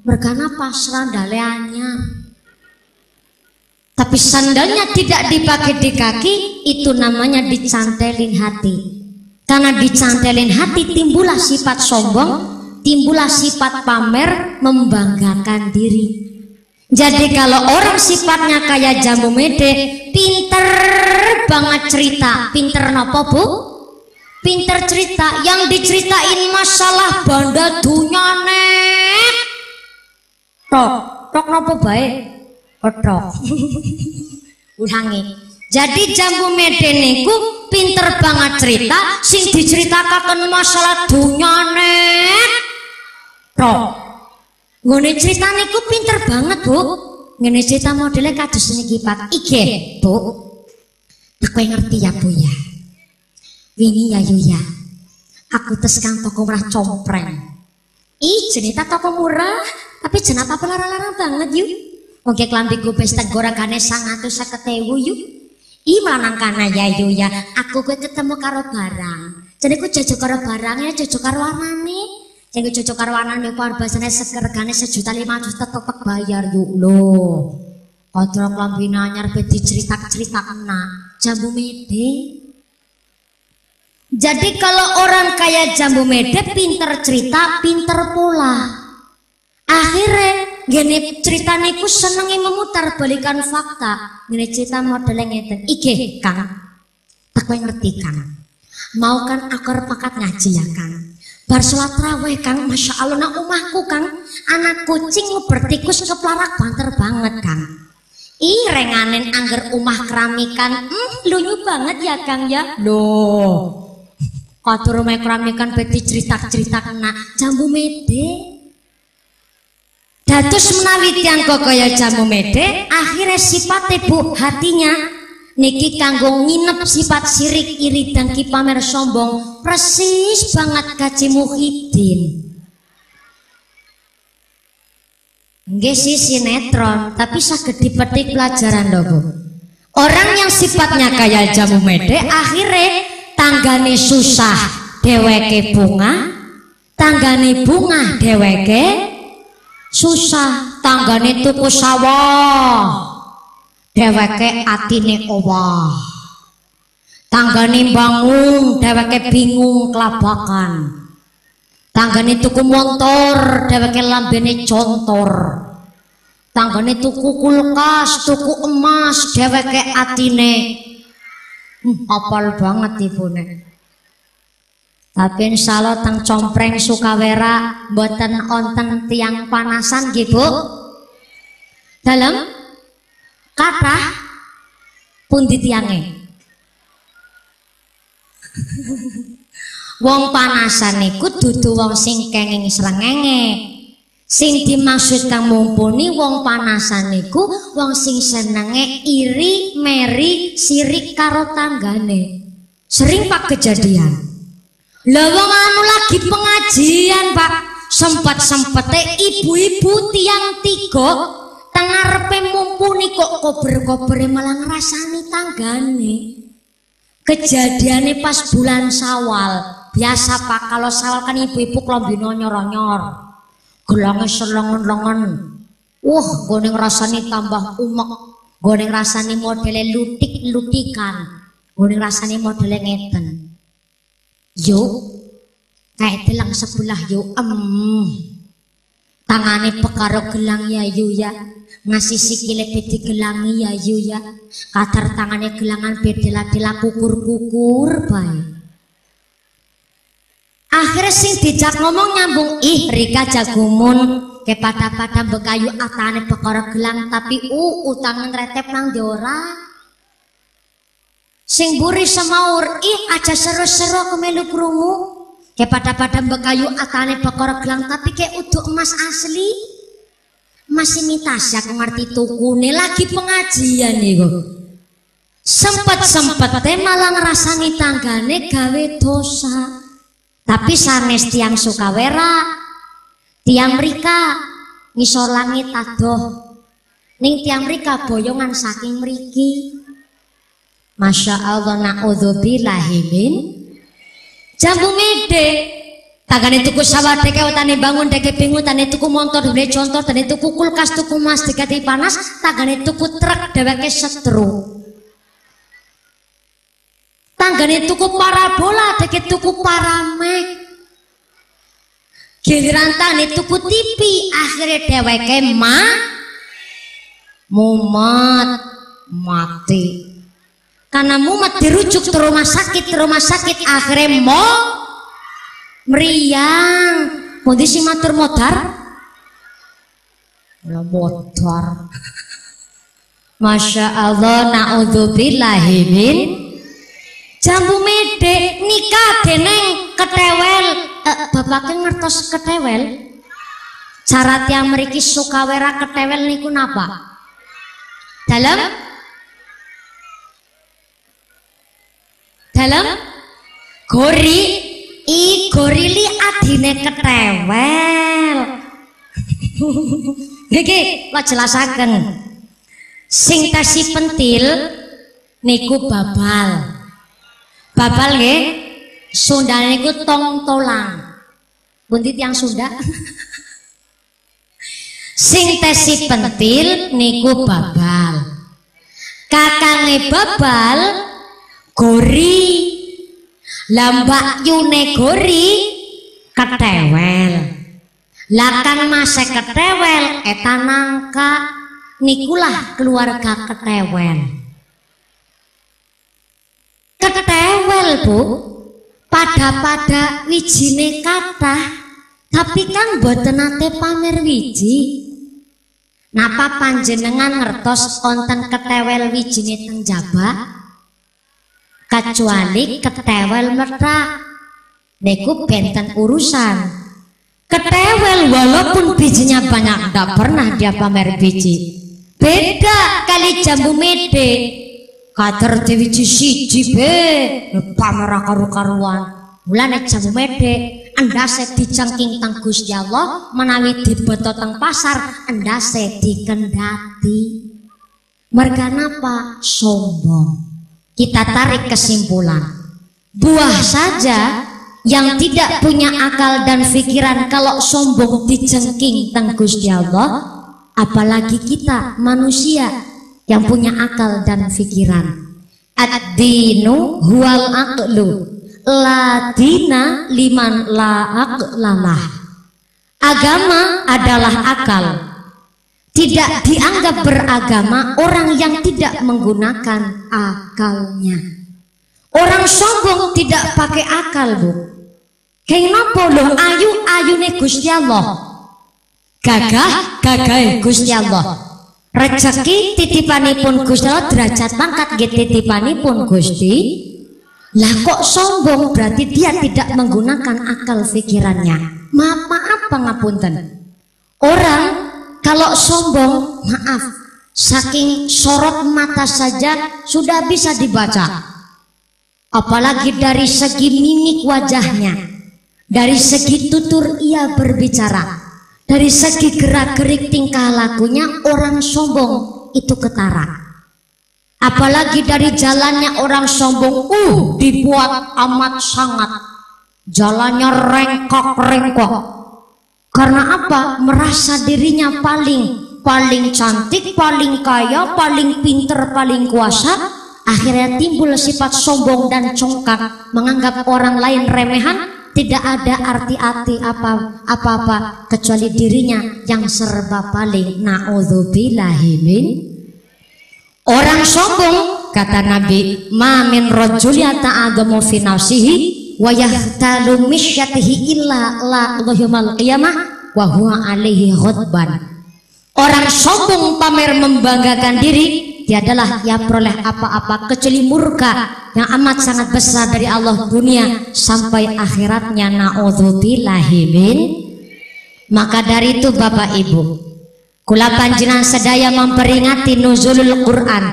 Merga napa? Sandale anyar. Tapi sandalnya tidak dipakai di kaki, itu namanya dicantelin hati. Karena dicantelin hati timbullah sifat sombong, timbullah sifat pamer, membanggakan diri. Jadi kalau orang sifatnya kayak jambu mede, pinter banget cerita. Pinter nopo Bu? Pinter cerita. Yang diceritain masalah banda dunyane. Tok nopo baik? Tok. Ulangi. Jadi jambu mede niku pinter banget cerita, sing diceritakan masalah dunyane. Tok. Ngene cerita niku pinter banget Bu. Ngene cerita modelnya kados niki Pak. Ige Bu. Aku ngerti ya Bu ya. Wingi ya Yu ya. Aku tes kang toko murah compreng. Cerita toko murah, tapi jenapa pelarang-larang banget Yu. Oke klambi gue pesta goragane 150.000 Yu. Melanang kana ya Yu ya. Aku gue ketemu karo barang. Jadi ku jajak karo barangnya, jajak karo warnane. Jadi ku jajak karo warnane ku arbasane segergane 1.500.000 tetep bayar Yu loh. Kodro klambi nanyar be dicerita-cerita kena jambu mede. Jadi kalau orang kayak jambu mede pinter cerita, pinter pola. Akhirnya gini ceritanya ku senengi memutar balikan fakta. Gini cerita modelnya ngeten. Ige Kang, aku ngerti Kang. Mau kan akor pakat ngaji ya Kang. Bar sholat raweh Kang, Masya Allah nak umahku Kang. Anak kucing bertikus kepelarak banter banget Kang. Renganen angger umah keramikan. Lucu banget ya Kang ya. Loh. Kotor rumah keramikan beti cerita-cerita kena jambu mede. Dados menawi tiyang kaya jambu mede, akhirnya sifat Bu hatinya niki kanggo nginep sifat sirik iri dengki pamer sombong persis banget Kaji Muhyiddin. Nggih sih sinetron, tapi saged dipetik pelajaran lho Bu. Orang yang sifatnya kayak jambu mede akhirnya tanggane susah dheweke bunga, tanggane bunga dheweke susah, tanggane tuku sawah dheweke atine owah, tanggane bangun dheweke bingung kelabakan, tanggane tuku motor dheweke lambene contor, tanggane tuku kulkas, tuku emas dheweke atine apal banget ibune. Tapi insya Allah teng compreng Sukawera mboten onten tiang panasan nggih Bu. Dalem Kathah pundi tiyange? Wong panasan niku dudu wong sing kenging srengenge. Sing dimaksud kang mumpuni wong panasan niku wong sing senenge iri, meri, sirik karo tanggane. Sering Pak kejadian. Lah wong anu lagi pengajian Pak, sempet-sempete ibu-ibu tiang tiga tengarepe mumpuni kok kober-kobere malah ngrasani tanggane. Kejadiannya pas bulan Syawal. Biasa Pak, kalau Syawal kan ibu-ibu klombino nyor-nyor, gelangnya selongon-longon. Gue ngerasani tambah umek, gue ngerasani modelnya lutik-lutikan, gue ngerasani modelnya ngeten. Yuk, kayak telang sebelah yuk, tangane pekaro gelang ya yuk ya, ngasih sikile bedi gelangi ya yuk ya, kadar tangannya gelangan bedela-dela kukur-kukur baik. Akhirnya sing dijak ngomong nyambung, ih Rika jagumun kepada-pada bekayu atane perkara gelang tapi utangan retep nang diora. Sing buri semaur, ih aja seru-seru kemelu krungu kepada-pada bekayu atane perkara gelang tapi kayak uduk emas asli. Mas imitasi aku ngerti tukune lagi pengajian nih kok. Sempet-sempet malah ngerasani tanggane gawe dosa. Tapi sanes tiang Sukawera, tiang mrika ngisor langit adoh, ning tiang mrika boyongan saking mriki. Masya Allah, na'udzubillahi min. Jambu mede, tagane tuku sawah deke utane bangun deke bingung tane tuku motor dene contoh tane tuku kulkas tuku mas dekati panas tagane tuku truk dheweke setru. Tanggane tuku parabola, deke tuku paramek. Giliran tane tuku TV, akhirnya dheweke mumet mati. Karena mumet dirujuk ke rumah sakit akhirnya meriang. Kondisi matur modar. Modar. Masya Allah, na'udzubillahi min. Jambu mede nikah deneng ketewel. Bapaknya ngertos ketewel. Cara tiang mriki Sukawera ketewel niku napa? Dalam gorili adine ketewel. Niki lo jelasaken. Sing tesi pentil niku babal. Babal nggih, Sundane niku tong tolang. Buntit yang Sunda. Sing tesi pentil niku babal. Kakange babal gori. Lambak yune gori ketewel. Lakang mase ketewel etanangka nikulah keluarga ketewel. Ketewel Bu, pada wijine kathah, tapi kan boten nate pamer wiji. Napa panjenengan ngertos wonten ketewel wijine teng Jawa? Kecuali ketewel merak, niku benten urusan. Ketewel walaupun bijinya banyak, tidak pernah dia pamer biji. Beda kali jambu mede. Kader diwiji siji be pamer karu-karuan. Mulane jambu mede endase dicengking teng Gusti Allah, menawi dibeto teng pasar endase dikendati. Merga napa? Sombong. Kita tarik kesimpulan, buah saja yang tidak punya akal dan pikiran kalau sombong dicengking teng Gusti Allah, apalagi kita manusia yang punya akal dan pikiran. Ad-dinu huwal aqlu, la dina liman la aqlalah. Agama adalah akal. Tidak dianggap beragama orang yang tidak menggunakan akalnya. Orang sombong tidak pakai akal Bu. Kenapa lo ayune Gusti Allah, gagah Gusti Allah. Rezeki titipanipun Gusti Allah, derajat pangkat nggih titipanipun Gusti. Lah kok sombong, berarti dia tidak menggunakan akal pikirannya. Maaf pangapunten. Orang kalau sombong, maaf, saking sorot mata saja sudah bisa dibaca. Apalagi dari segi mimik wajahnya, dari segi tutur ia berbicara, dari segi gerak-gerik tingkah lakunya, orang sombong itu ketara. Apalagi dari jalannya orang sombong, dibuat amat sangat, jalannya rengkok-rengkok. Karena apa? Merasa dirinya paling cantik, paling kaya, paling pinter, paling kuasa. Akhirnya timbul sifat sombong dan congkak, menganggap orang lain remehan, tidak ada arti-arti apa-apa kecuali dirinya yang serba paling. Na'udzubillahi min. Orang sombong, kata Nabi, ma min rajuli ta'adhamu fi nafsihi wa yahtalu misyatihi illa la yaumil qiyamah wa huwa alaihi ghadban. Orang sombong pamer membanggakan diri, dia adalah yang peroleh apa-apa kecuali murka yang amat sangat besar dari Allah dunia sampai akhiratnya. Na'udzubillahi min. Maka dari itu Bapak Ibu, kula panjenengan sedaya memperingati nuzulul Quran.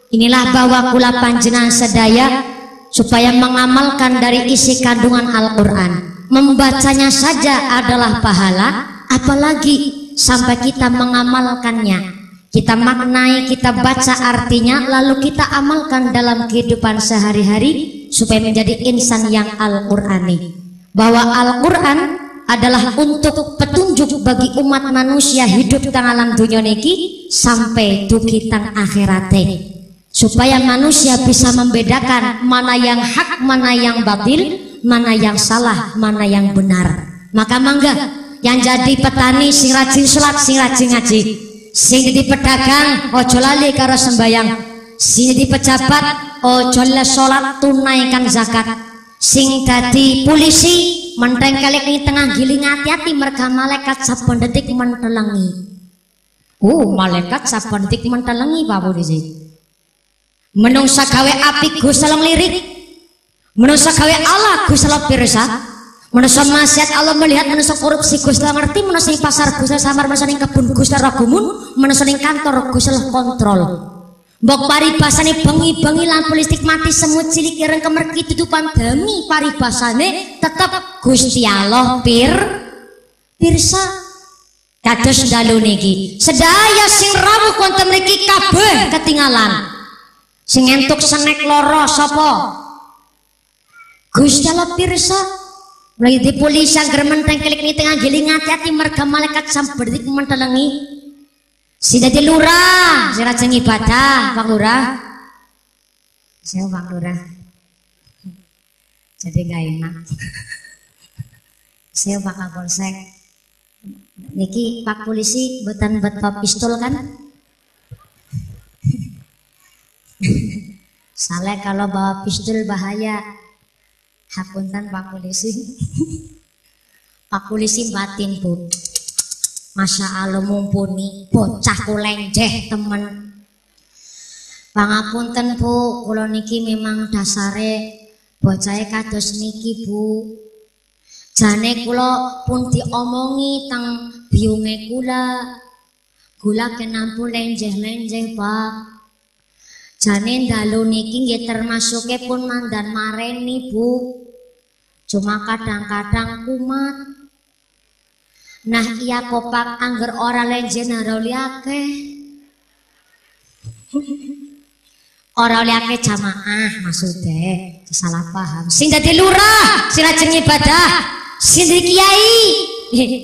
Inilah bahwa kula panjenengan sedaya supaya mengamalkan dari isi kandungan Al-Quran. Membacanya saja adalah pahala, apalagi sampai kita mengamalkannya. Kita maknai, kita baca artinya, lalu kita amalkan dalam kehidupan sehari-hari supaya menjadi insan yang Al-Qurani. Bahwa Al-Quran adalah untuk petunjuk bagi umat manusia hidup tang alam dunia niki sampai dugi tang akhirate, supaya manusia bisa membedakan mana yang hak, mana yang batil, mana yang salah, mana yang benar. Maka mangga yang jadi petani sing rajin salat, sing rajin ngaji, sing di pedagang ojo lali karo sembayang, sing di pejabat ojo le salat tunaikan zakat, sing dadi polisi menteng kalik ing tengah giling hati-hati merga malaikat saben detik mentelengi. Malaikat saben detik mentelengi Pak Polisi. Menungsa gawe api Gusti Allah lirik, menungsa gawe Allah Gusti Allah pirsa. Manusia maksiat Allah melihat, manusia korupsi Gusti Allah ngerti, manusia pasar Gusti Allah samar, manusia ning kebun Gusti Allah gumun, manusia ning kantor Gusti Allah kontrol. Mbok paribasane bengi-bengi lampu listrik mati semut cilik ireng kemerki tutupan demi paribasane tetep Gusti Allah pirsa. Kados dalu niki sedaya sing rawuh wonten mriki kabeh ketinggalan. Sing entuk senek loro sapa? Gusti Allah pirsa. Mulai di polisi yang germenteng klik ni tengah giling hati-hati merga malaikat sampai mentelengi. Si dadi lurah, si rajin ibadah, Pak Lurah. Saya Pak Lurah. Jadi gak enak. Saya Pak Kapolsek. Niki Pak Polisi betan bawa pistol kan? Salah kalau bawa pistol bahaya. Hapunten Pak Polisi. Pak Polisi batin Bu. Masya Allah mumpuni bocah kulenjeh temen. Pangapunten Bu, kula niki memang dasare bocahe kados niki Bu. Jane kula pun diomongi teng biunge kula kenampu lenjeh-lenjeh Pak. Jane dalu niki nggih termasuke pun mandan mareni Bu. Cuma kadang-kadang kumat. Nah iya kopak angger ora lenjen ora liake. Ora liake jamaah maksudnya salah paham. Sing dadi lurah, sing lajeng ibadah, sing dadi kiai.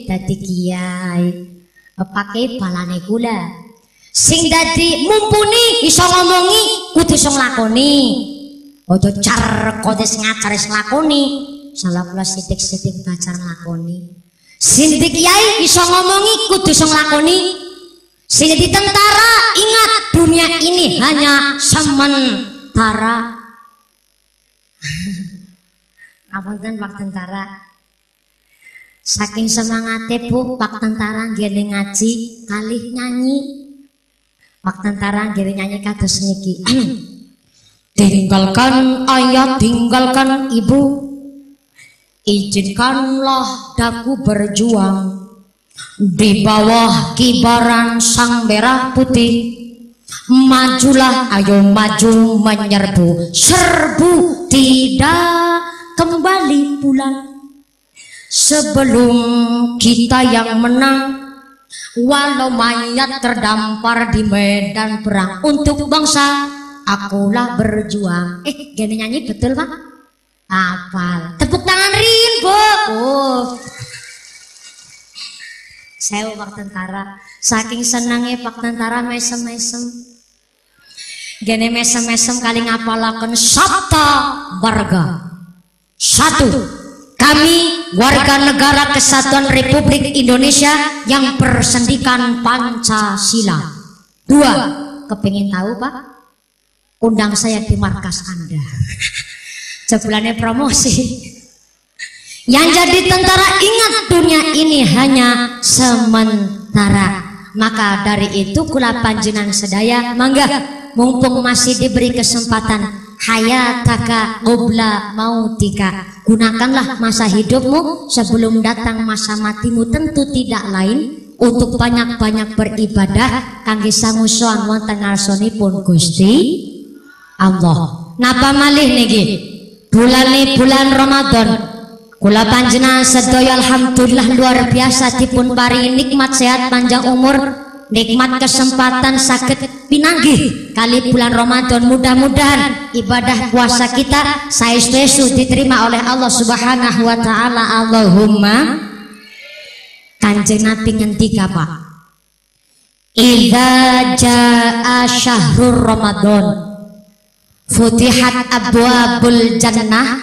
Dadi kiai. Pake balane kula. Sing dadi mumpuni iso ngomongi kudu iso nglakoni. Ojo car kodes ngajar wis nglakoni. Salah kula sithik-sithik baca nglakoni. Sing dadi kiai iso ngomongi kudu iso nglakoni. Sing dadi tentara ingat dunia ini hanya sementara. Apunten Pak Tentara. Saking semangate Bu Pak Tentara nggih ngaji kalih nyanyi. Pak Tentara gini nyanyi kados niki. Tinggalkan ayah, tinggalkan ibu, izinkanlah daku berjuang di bawah kibaran sang merah putih. Majulah, ayo maju menyerbu, serbu tidak kembali pulang sebelum kita yang menang. Walau mayat terdampar di medan perang, untuk bangsa akulah berjuang. Gini nyanyi betul Pak? Hafal. Tepuk tangan Rin, Bu. Saya Pak Tentara, saking senangnya Pak Tentara mesem-mesem. Gini mesem-mesem kali ngapalaken sabta warga. 1. Kami warga negara Kesatuan Republik Indonesia yang bersendikan Pancasila. 2. Kepingin tahu Pak? Undang saya di markas Anda. Sebulannya promosi. Yang jadi tentara ingat dunia ini hanya sementara. Maka dari itu kula panjenengan sedaya mangga mumpung masih diberi kesempatan, hayataka qabla mautika, gunakanlah masa hidupmu sebelum datang masa matimu. Tentu tidak lain untuk banyak-banyak beribadah kangge sangu sowan wonten ngarsanipun Gusti Allah. Napa malih niki bulan Ramadan, kula panjenengan sedaya alhamdulillah luar biasa dipun paringi nikmat sehat panjang umur, nikmat kesempatan sakit pinanggih kali bulan Ramadan. Mudah-mudahan ibadah puasa kita saestu diterima oleh Allah Subhanahu wa taala. Allahumma. Kanjeng Nabi ngendika Pak, idza jaa syahrul Ramadan futihat abwabul jannah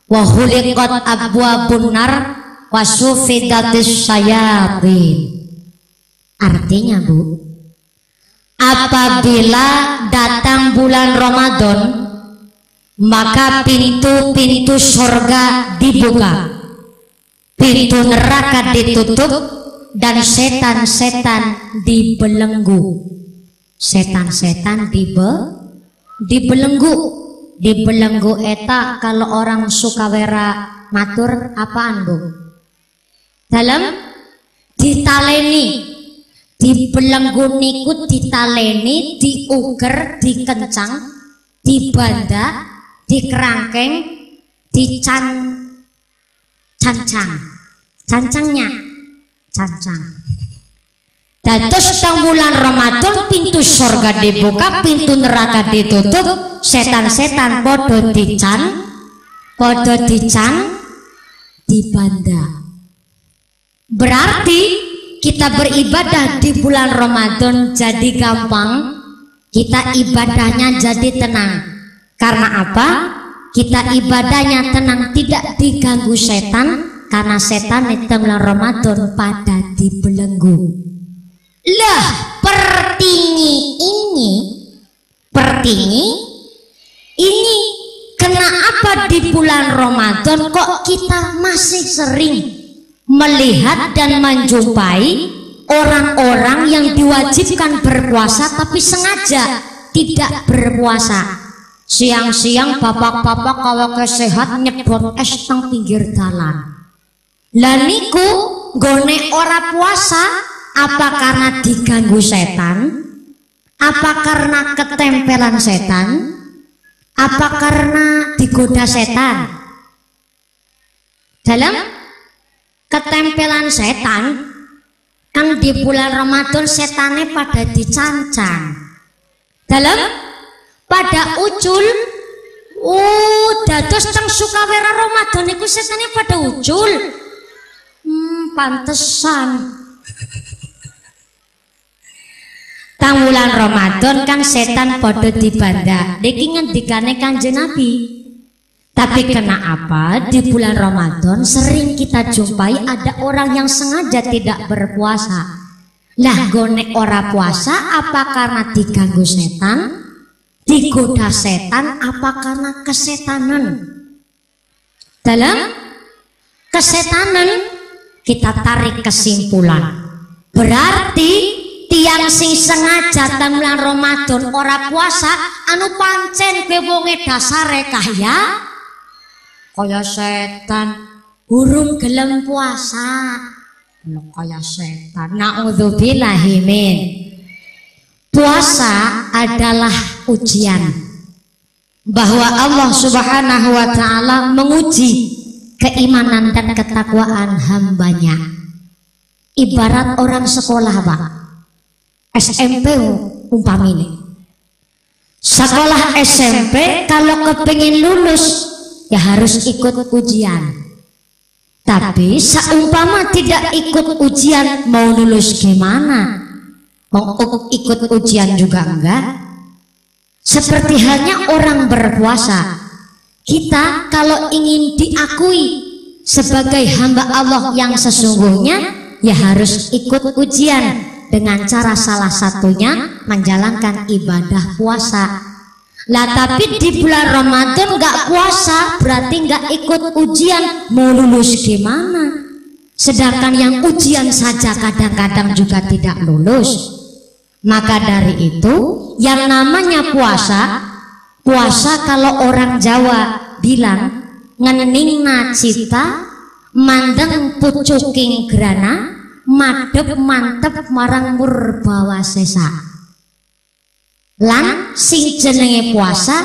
wa khuliqat abwabun nar wa sufidatis syayatin. Artinya Bu, apabila datang bulan Ramadan maka pintu-pintu surga dibuka, pintu neraka ditutup, dan setan-setan dibelenggu. Setan-setan dibelenggu. Dibelenggu eta kalau orang Sukawera matur apaan Bu? Dalam ditaleni. Dibelenggu niku ditaleni, diuger, dikencang, dibanda, dikerangkeng, cancangnya. Dados tang bulan Ramadan pintu surga dibuka, pintu neraka ditutup, setan-setan podo dibanda. Berarti kita beribadah di bulan Ramadan jadi gampang, kita ibadahnya jadi tenang. Karena apa? Kita ibadahnya tenang, tidak diganggu setan, karena setan di bulan Ramadan pada dibelenggu. Lah pertingi ini kenapa di bulan Ramadan kok kita masih sering melihat dan menjumpai orang-orang yang diwajibkan berpuasa tapi sengaja tidak berpuasa. Siang-siang bapak-bapak kalau kesehat nyebot es teng pinggir dalan. Lah niku gone ora puasa, apa karena diganggu setan? Apa karena ketempelan setan? Apa karena digoda setan? Dalam ketempelan setan kan di bulan Ramadan setannya pada dicancang. Dalam pada ucul, dados teng Sukawera Ramadan iku setannya pada ucul. Pantesan. Tang bulan Ramadan kan setan pada dibanda. Niki ngendikane Kanjeng Nabi. Tapi kenapa di bulan Ramadan sering kita jumpai ada orang yang sengaja tidak berpuasa? Lah gone ora puasa apa karena diganggu setan? Digoda setan apa karena kesetanan? Dalam kesetanan kita tarik kesimpulan. Berarti tiang sing sengaja teng bulan Ramadan ora puasa anu pancen kowe wonge dasare kaya setan urung gelem puasa kaya setan. Naudzubillahi min. Puasa adalah ujian bahwa Allah Subhanahu wa taala menguji keimanan dan ketakwaan hambanya. Ibarat orang sekolah, Pak. SMP umpamine. Sekolah SMP kalau kepingin lulus ya harus ikut ujian. Tapi seumpama tidak ikut ujian mau lulus gimana? Mau ikut ujian juga enggak? Seperti halnya orang berpuasa. Kita kalau ingin diakui sebagai hamba Allah yang sesungguhnya ya harus ikut ujian dengan cara salah satunya menjalankan ibadah puasa. Lah tapi di bulan Ramadan nggak puasa berarti nggak ikut ujian, mau lulus gimana? Sedangkan yang ujian saja kadang-kadang juga tidak lulus. Maka dari itu yang namanya puasa kalau orang Jawa bilang ngeningna cita mandeng pucuking grana madep mantep marang murbawa sesa. Lan sing jenenge puasa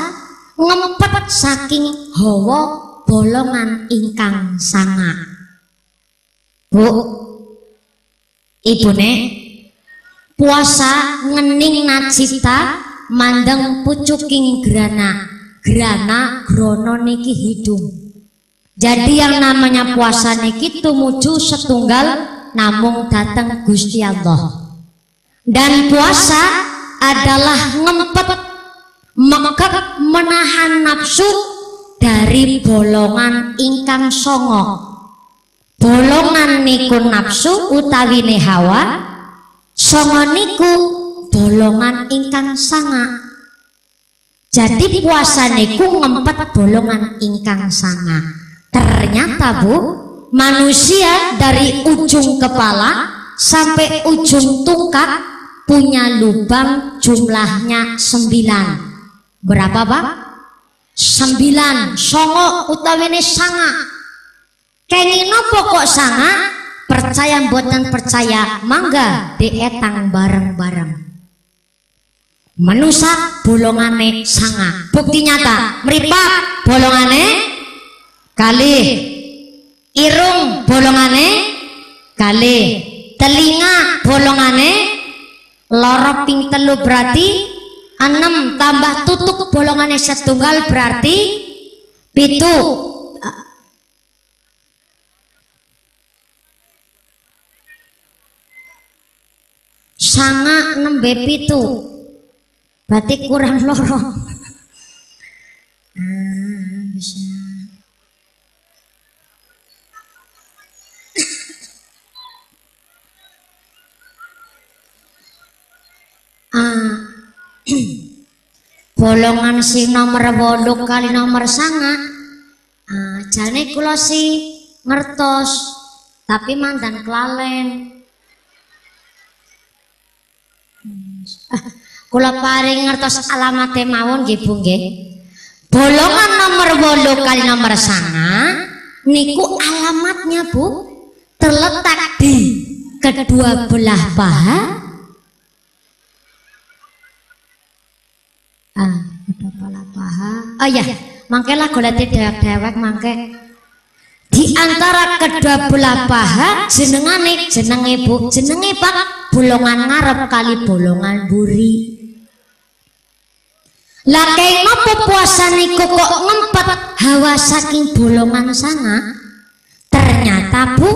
ngempet saking hawa bolongan ingkang sanga. Bu, ibune puasa ngeningna cita mandeng pucuking grana grono niki hidung. Jadi yang namanya puasa niki tumuju setunggal namung dateng Gusti Allah. Dan puasa adalah ngempet mekep menahan nafsu dari bolongan ingkang songo. Bolongan niku nafsu utawine hawa, songo niku bolongan ingkang sanga. Jadi puasa niku ngempet bolongan ingkang sanga. Ternyata Bu, manusia dari ujung kepala sampai ujung tungkak punya lubang jumlahnya 9. Berapa Pak? 9. Songo utawine sanga. Kenging nopo kok sanga? Percaya mboten percaya mangga dietang bareng-bareng. Manusa bolongane sanga. Bukti nyata mripat bolongane kalih, irung bolongane kalih, telinga bolongane loro ping 3 berarti 6 tambah tutup bolongane setunggal berarti 7. Sanga 6 B7 berarti kurang loro. Bisa. Bolongan si nomor 8 kali nomor sanga. Jane kula si ngertos tapi mandan kelalen. Kula paring ngertos alamate mawon nggih Bu nggih. Bolongan nomor 8 kali nomor sanga niku alamatnya Bu terletak di kedua belah paha. Kedua belah paha. Oh ya, mangkelah goleti dewek-dewek mangke. Di antara kedua belah paha jenenge Bu, jenenge Pak bolongan ngarep kali bolongan buri. Lah kaya ngapa puasa niku kok ngempet hawa saking bolongan sanga? Ternyata Bu,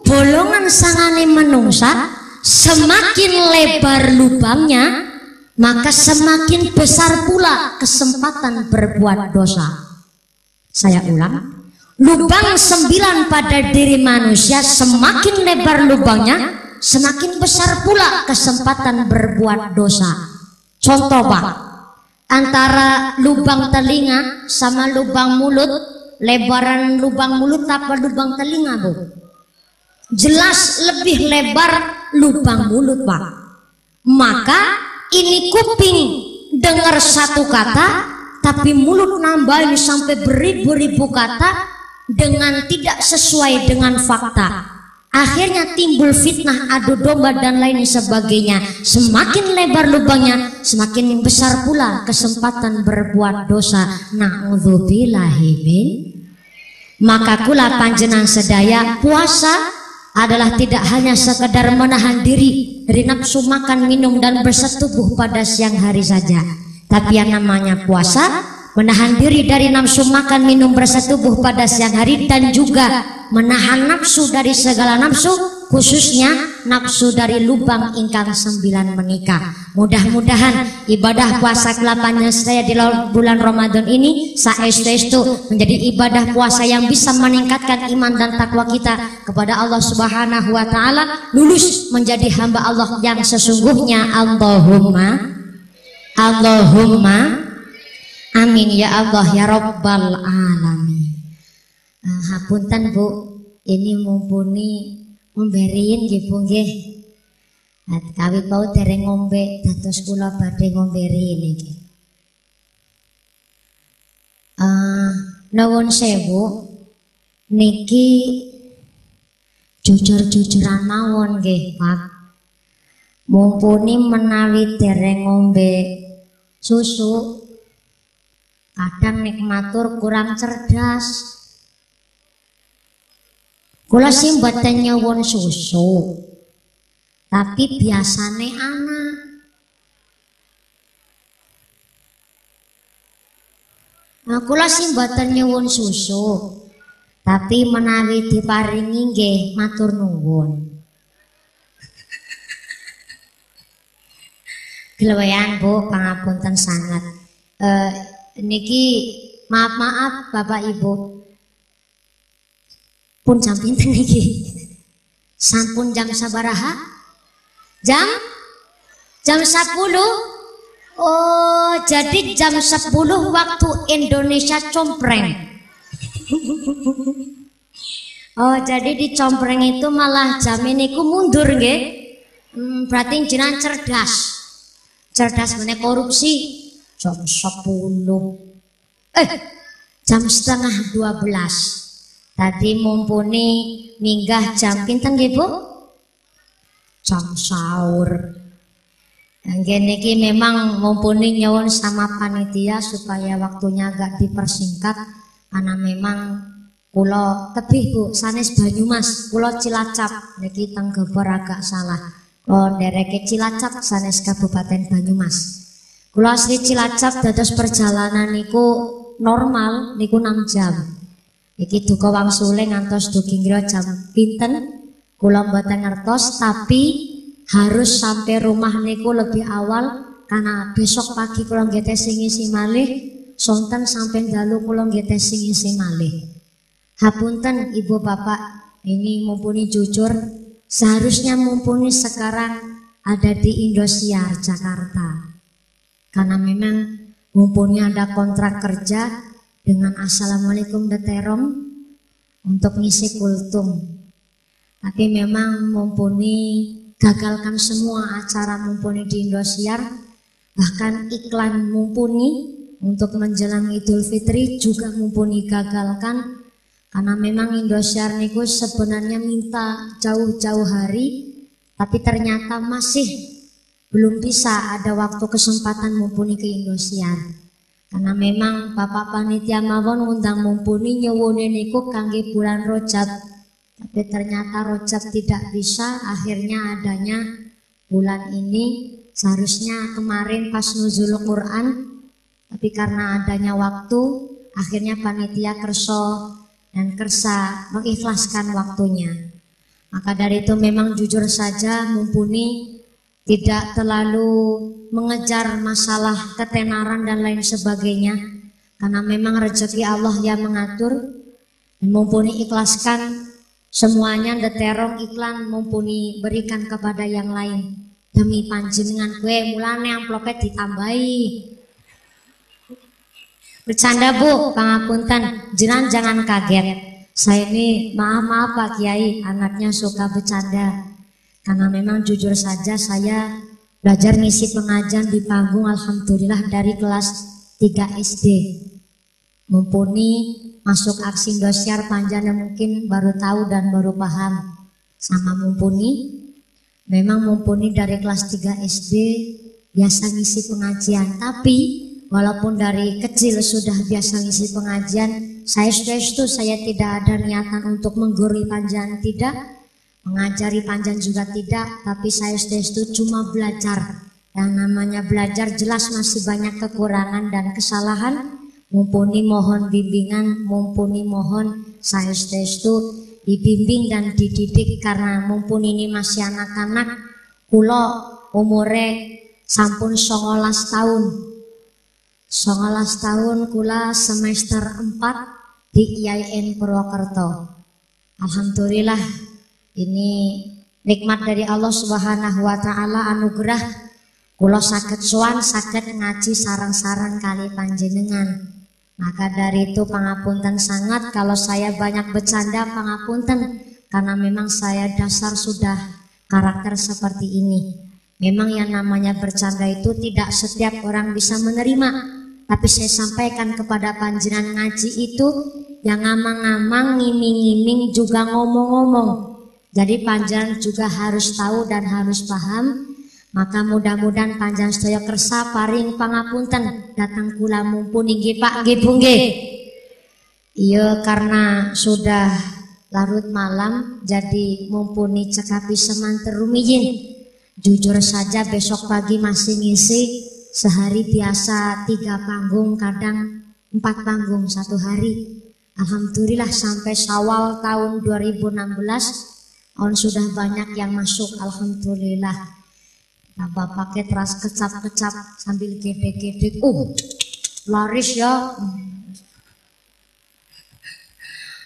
bolongan sangane menungsa semakin lebar lubangnya, maka semakin besar pula kesempatan berbuat dosa. Saya ulang, lubang 9 pada diri manusia semakin lebar lubangnya, semakin besar pula kesempatan berbuat dosa. Contoh Pak, antara lubang telinga sama lubang mulut, lebaran lubang mulut apa lubang telinga Bu? Jelas lebih lebar lubang mulut Pak. Maka ini kuping dengar satu kata, tapi mulut nambahin sampai beribu-ribu kata dengan tidak sesuai dengan fakta. Akhirnya timbul fitnah, adu domba dan lain sebagainya. Semakin lebar lubangnya, semakin besar pula kesempatan berbuat dosa. Na'udzubillahi min. Maka kula panjenengan sedaya, puasa adalah tidak hanya sekedar menahan diri dari nafsu makan, minum dan bersetubuh pada siang hari saja. Tapi yang namanya puasa menahan diri dari nafsu makan, minum, bersetubuh pada siang hari, dan juga menahan nafsu dari segala nafsu, khususnya nafsu dari lubang ingkang 9 menikah. Mudah-mudahan ibadah puasa kelapannya saya di bulan Ramadan ini saestu-estu menjadi ibadah puasa yang bisa meningkatkan iman dan takwa kita kepada Allah Subhanahu wa taala, lulus menjadi hamba Allah yang sesungguhnya. Allahumma amin ya Allah ya Rabbal alamin. Hapunten Bu, ini mumpuni memberiin nggih Bu nggih. Kawi pau dereng ngombe dados kula badhe ngomberi niki. Nuwun sewu niki jujur-jujuran mawon nggih Pak. Mumpuni menawi dereng ngombe susu, kadang nikmatur kurang cerdas. Kula sih mboten nyuwun susu, tapi biasane anak. Nah, kula sih mboten nyuwun susu, tapi menawi diparingi nggih matur nuwun. Gleweyan Bu, pangapunten sangat. Niki maaf Bapak Ibu. Pun jam pinten niki? Sampun jam sabaraha? Jam 10. Oh, jadi jam 10 waktu Indonesia compreng. Oh, jadi di compreng itu malah jam ini ku mundur nggih. Berarti jenengan cerdas. Cerdas meneh korupsi. Jam 10. Jam setengah 12. Tadi mumpuni minggah jam pinten nggih Bu? Jam sahur. Nggih niki memang mumpuni nyuwun sama panitia supaya waktunya agak dipersingkat, karena memang kula tebih Bu sanes Banyumas, kula Cilacap niki teng Gebor agak salah. Kula ndereke Cilacap sanes Kabupaten Banyumas. Kula asli Cilacap, dados perjalanan niku normal niku 6 jam. Iki duka wangsule ngantos dugi ngira jam pinten kula mboten ngertos, tapi harus sampai rumah niku lebih awal karena besok pagi kula nggih sing isi malih, sonten sampai dalu kula nggih sing isi malih. Hapunten Ibu Bapak, ini mumpuni jujur, seharusnya mumpuni sekarang ada di Indosiar Jakarta. Karena memang mumpuni ada kontrak kerja dengan Assalamualaikum Deterong untuk ngisi kultum. Tapi memang mumpuni gagalkan semua acara mumpuni di Indosiar, bahkan iklan mumpuni untuk menjelang Idul Fitri juga mumpuni gagalkan, karena memang Indosiar niku sebenarnya minta jauh-jauh hari, tapi ternyata masih belum bisa ada waktu kesempatan mumpuni ke Indosiar. Karena memang Bapak Panitia mawon ngundang mumpuni nyuwune niku kangge bulan Rajab, tapi ternyata Rajab tidak bisa, akhirnya adanya bulan ini. Seharusnya kemarin pas nuzul Quran, tapi karena adanya waktu, akhirnya panitia kerso dan kersa mengikhlaskan waktunya. Maka dari itu memang jujur saja mumpuni tidak terlalu mengejar masalah ketenaran dan lain sebagainya, karena memang rezeki Allah yang mengatur, dan mumpuni ikhlaskan semuanya. Deterong iklan mumpuni berikan kepada yang lain demi panjenengan kue mulane amplopnya ditambahi. Bercanda Bu, pangapunten, jangan kaget. Saya ini maaf Pak Kiai, anaknya suka bercanda. Karena memang jujur saja saya belajar ngisi pengajian di panggung alhamdulillah dari kelas 3 SD. Mumpuni masuk aksi Indosiar Panjang yang mungkin baru tahu dan baru paham sama Mumpuni. Memang Mumpuni dari kelas 3 SD biasa ngisi pengajian, tapi walaupun dari kecil sudah biasa ngisi pengajian, saya tidak ada niatan untuk menggurui Panjang, tidak mengajari Panjang juga tidak, tapi saya cuma belajar. Yang namanya belajar jelas masih banyak kekurangan dan kesalahan. Mumpuni mohon bimbingan, Mumpuni mohon saya dibimbing dan dididik, karena Mumpuni ini masih anak-anak. Kula umure sampun 19 tahun. 19 tahun kula semester 4 di IAIN Purwokerto. Alhamdulillah, ini nikmat dari Allah Subhanahu wa taala, anugerah kula saged sowan, saged ngaji sareng-sareng kali panjenengan. Maka dari itu pangapunten sangat kalau saya banyak bercanda, pangapunten, karena memang saya dasar sudah karakter seperti ini. Memang yang namanya bercanda itu tidak setiap orang bisa menerima, tapi saya sampaikan kepada panjenengan, ngaji itu yang ngamang-ngamang, ngiming-ngiming juga ngomong-ngomong. Jadi panjenengan juga harus tahu dan harus paham. Maka mudah-mudahan Panjang sedaya kersa paring pangapunten datang kula Mumpuni nggih Pak nggih Bu nggih. Iya, karena sudah larut malam jadi Mumpuni cekapi semanten rumiyin. Jujur saja besok pagi masih ngisi, sehari biasa 3 panggung, kadang 4 panggung satu hari. Alhamdulillah sampai Syawal tahun 2016 sudah banyak yang masuk, alhamdulillah. Tambah pakai teras kecap-kecap sambil gede-gede. Laris ya.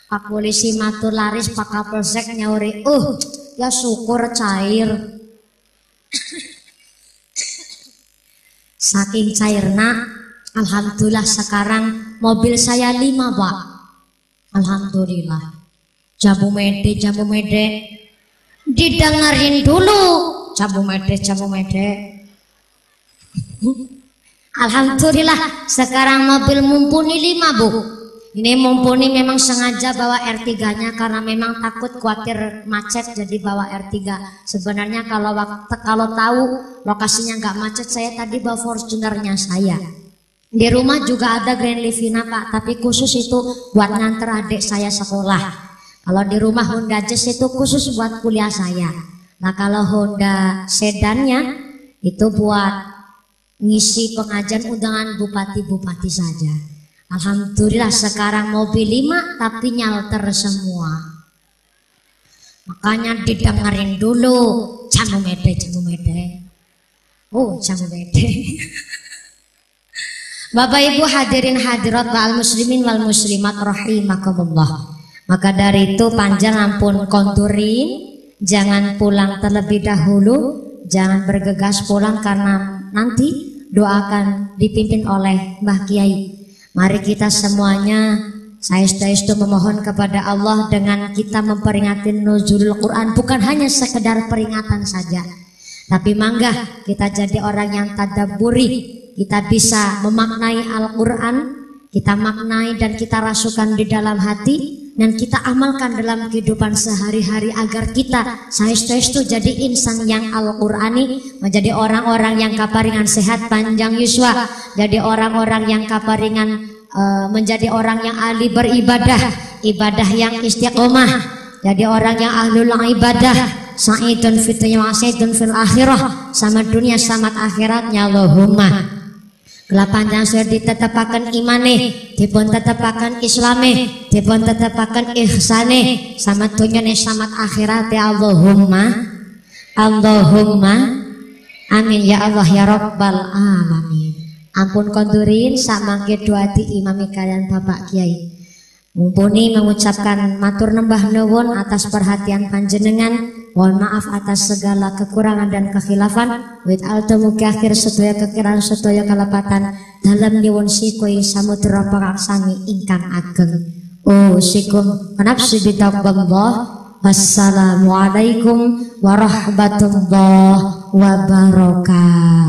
Pak polisi matur laris, Pak Kapolsek nyauri. Ya syukur cair. Saking cairna, alhamdulillah sekarang mobil saya 5 Pak. Alhamdulillah. Jamu mede. Didengerin dulu. Jamu mede. Alhamdulillah sekarang mobil Mumpuni 5 Bu. Ini Mumpuni memang sengaja bawa R3-nya karena memang takut khawatir macet jadi bawa R3. Sebenarnya kalau tahu lokasinya nggak macet, saya tadi bawa Fortunernya saya. Di rumah juga ada Grand Livina Pak, tapi khusus itu buat nganter adik saya sekolah. Kalau di rumah Honda Jazz itu khusus buat kuliah saya. Nah kalau Honda sedannya itu buat ngisi pengajian undangan bupati-bupati saja. Alhamdulillah sekarang mobil 5 tapi nyalter semua. Makanya didengerin dulu. Jamu mede. Jamu mede. Bapak Ibu hadirin hadirat wal muslimin wal muslimat rahimakumullah. Maka dari itu Panjang ampun konturin, jangan pulang terlebih dahulu, jangan bergegas pulang karena nanti doakan dipimpin oleh Mbah Kiai. Mari kita semuanya, saya memohon kepada Allah dengan kita memperingati nuzulul Quran, bukan hanya sekedar peringatan saja, tapi mangga kita jadi orang yang tadabburi, kita bisa memaknai Al-Quran, kita maknai dan kita rasukan di dalam hati, dan kita amalkan dalam kehidupan sehari-hari agar kita saestu jadi insan yang Al-Qur'ani, menjadi orang-orang yang kaparingan sehat panjang yuswa, jadi orang-orang yang kaparingan menjadi orang yang ahli beribadah, ibadah yang istiqomah, jadi orang yang ahlul ibadah, sa'idun fid dunya wa sa'idun fil akhirah, sama dunia sama akhiratnya. Allahumma Panjang sudah ditetapakan imane, dipun tetapakan islame, dipun tetapakan ihsane, sama dunia sama akhirat ya Allahumma amin ya Allah ya Rabbal alamin. Ampun kondurin sama doa di imami kalian Bapak Kiai. Mumpuni mengucapkan matur nembah nuwun atas perhatian panjenengan. Mohon maaf atas segala kekurangan dan kekhilafan. Wit alto mugi akhir sedaya kekiran sedaya kalapatan dalam nyuwun sikoi samudra pangaksami ingkang ageng. Usikum nafsi bitaqwallah Wassalamualaikum warahmatullahi wabarakatuh.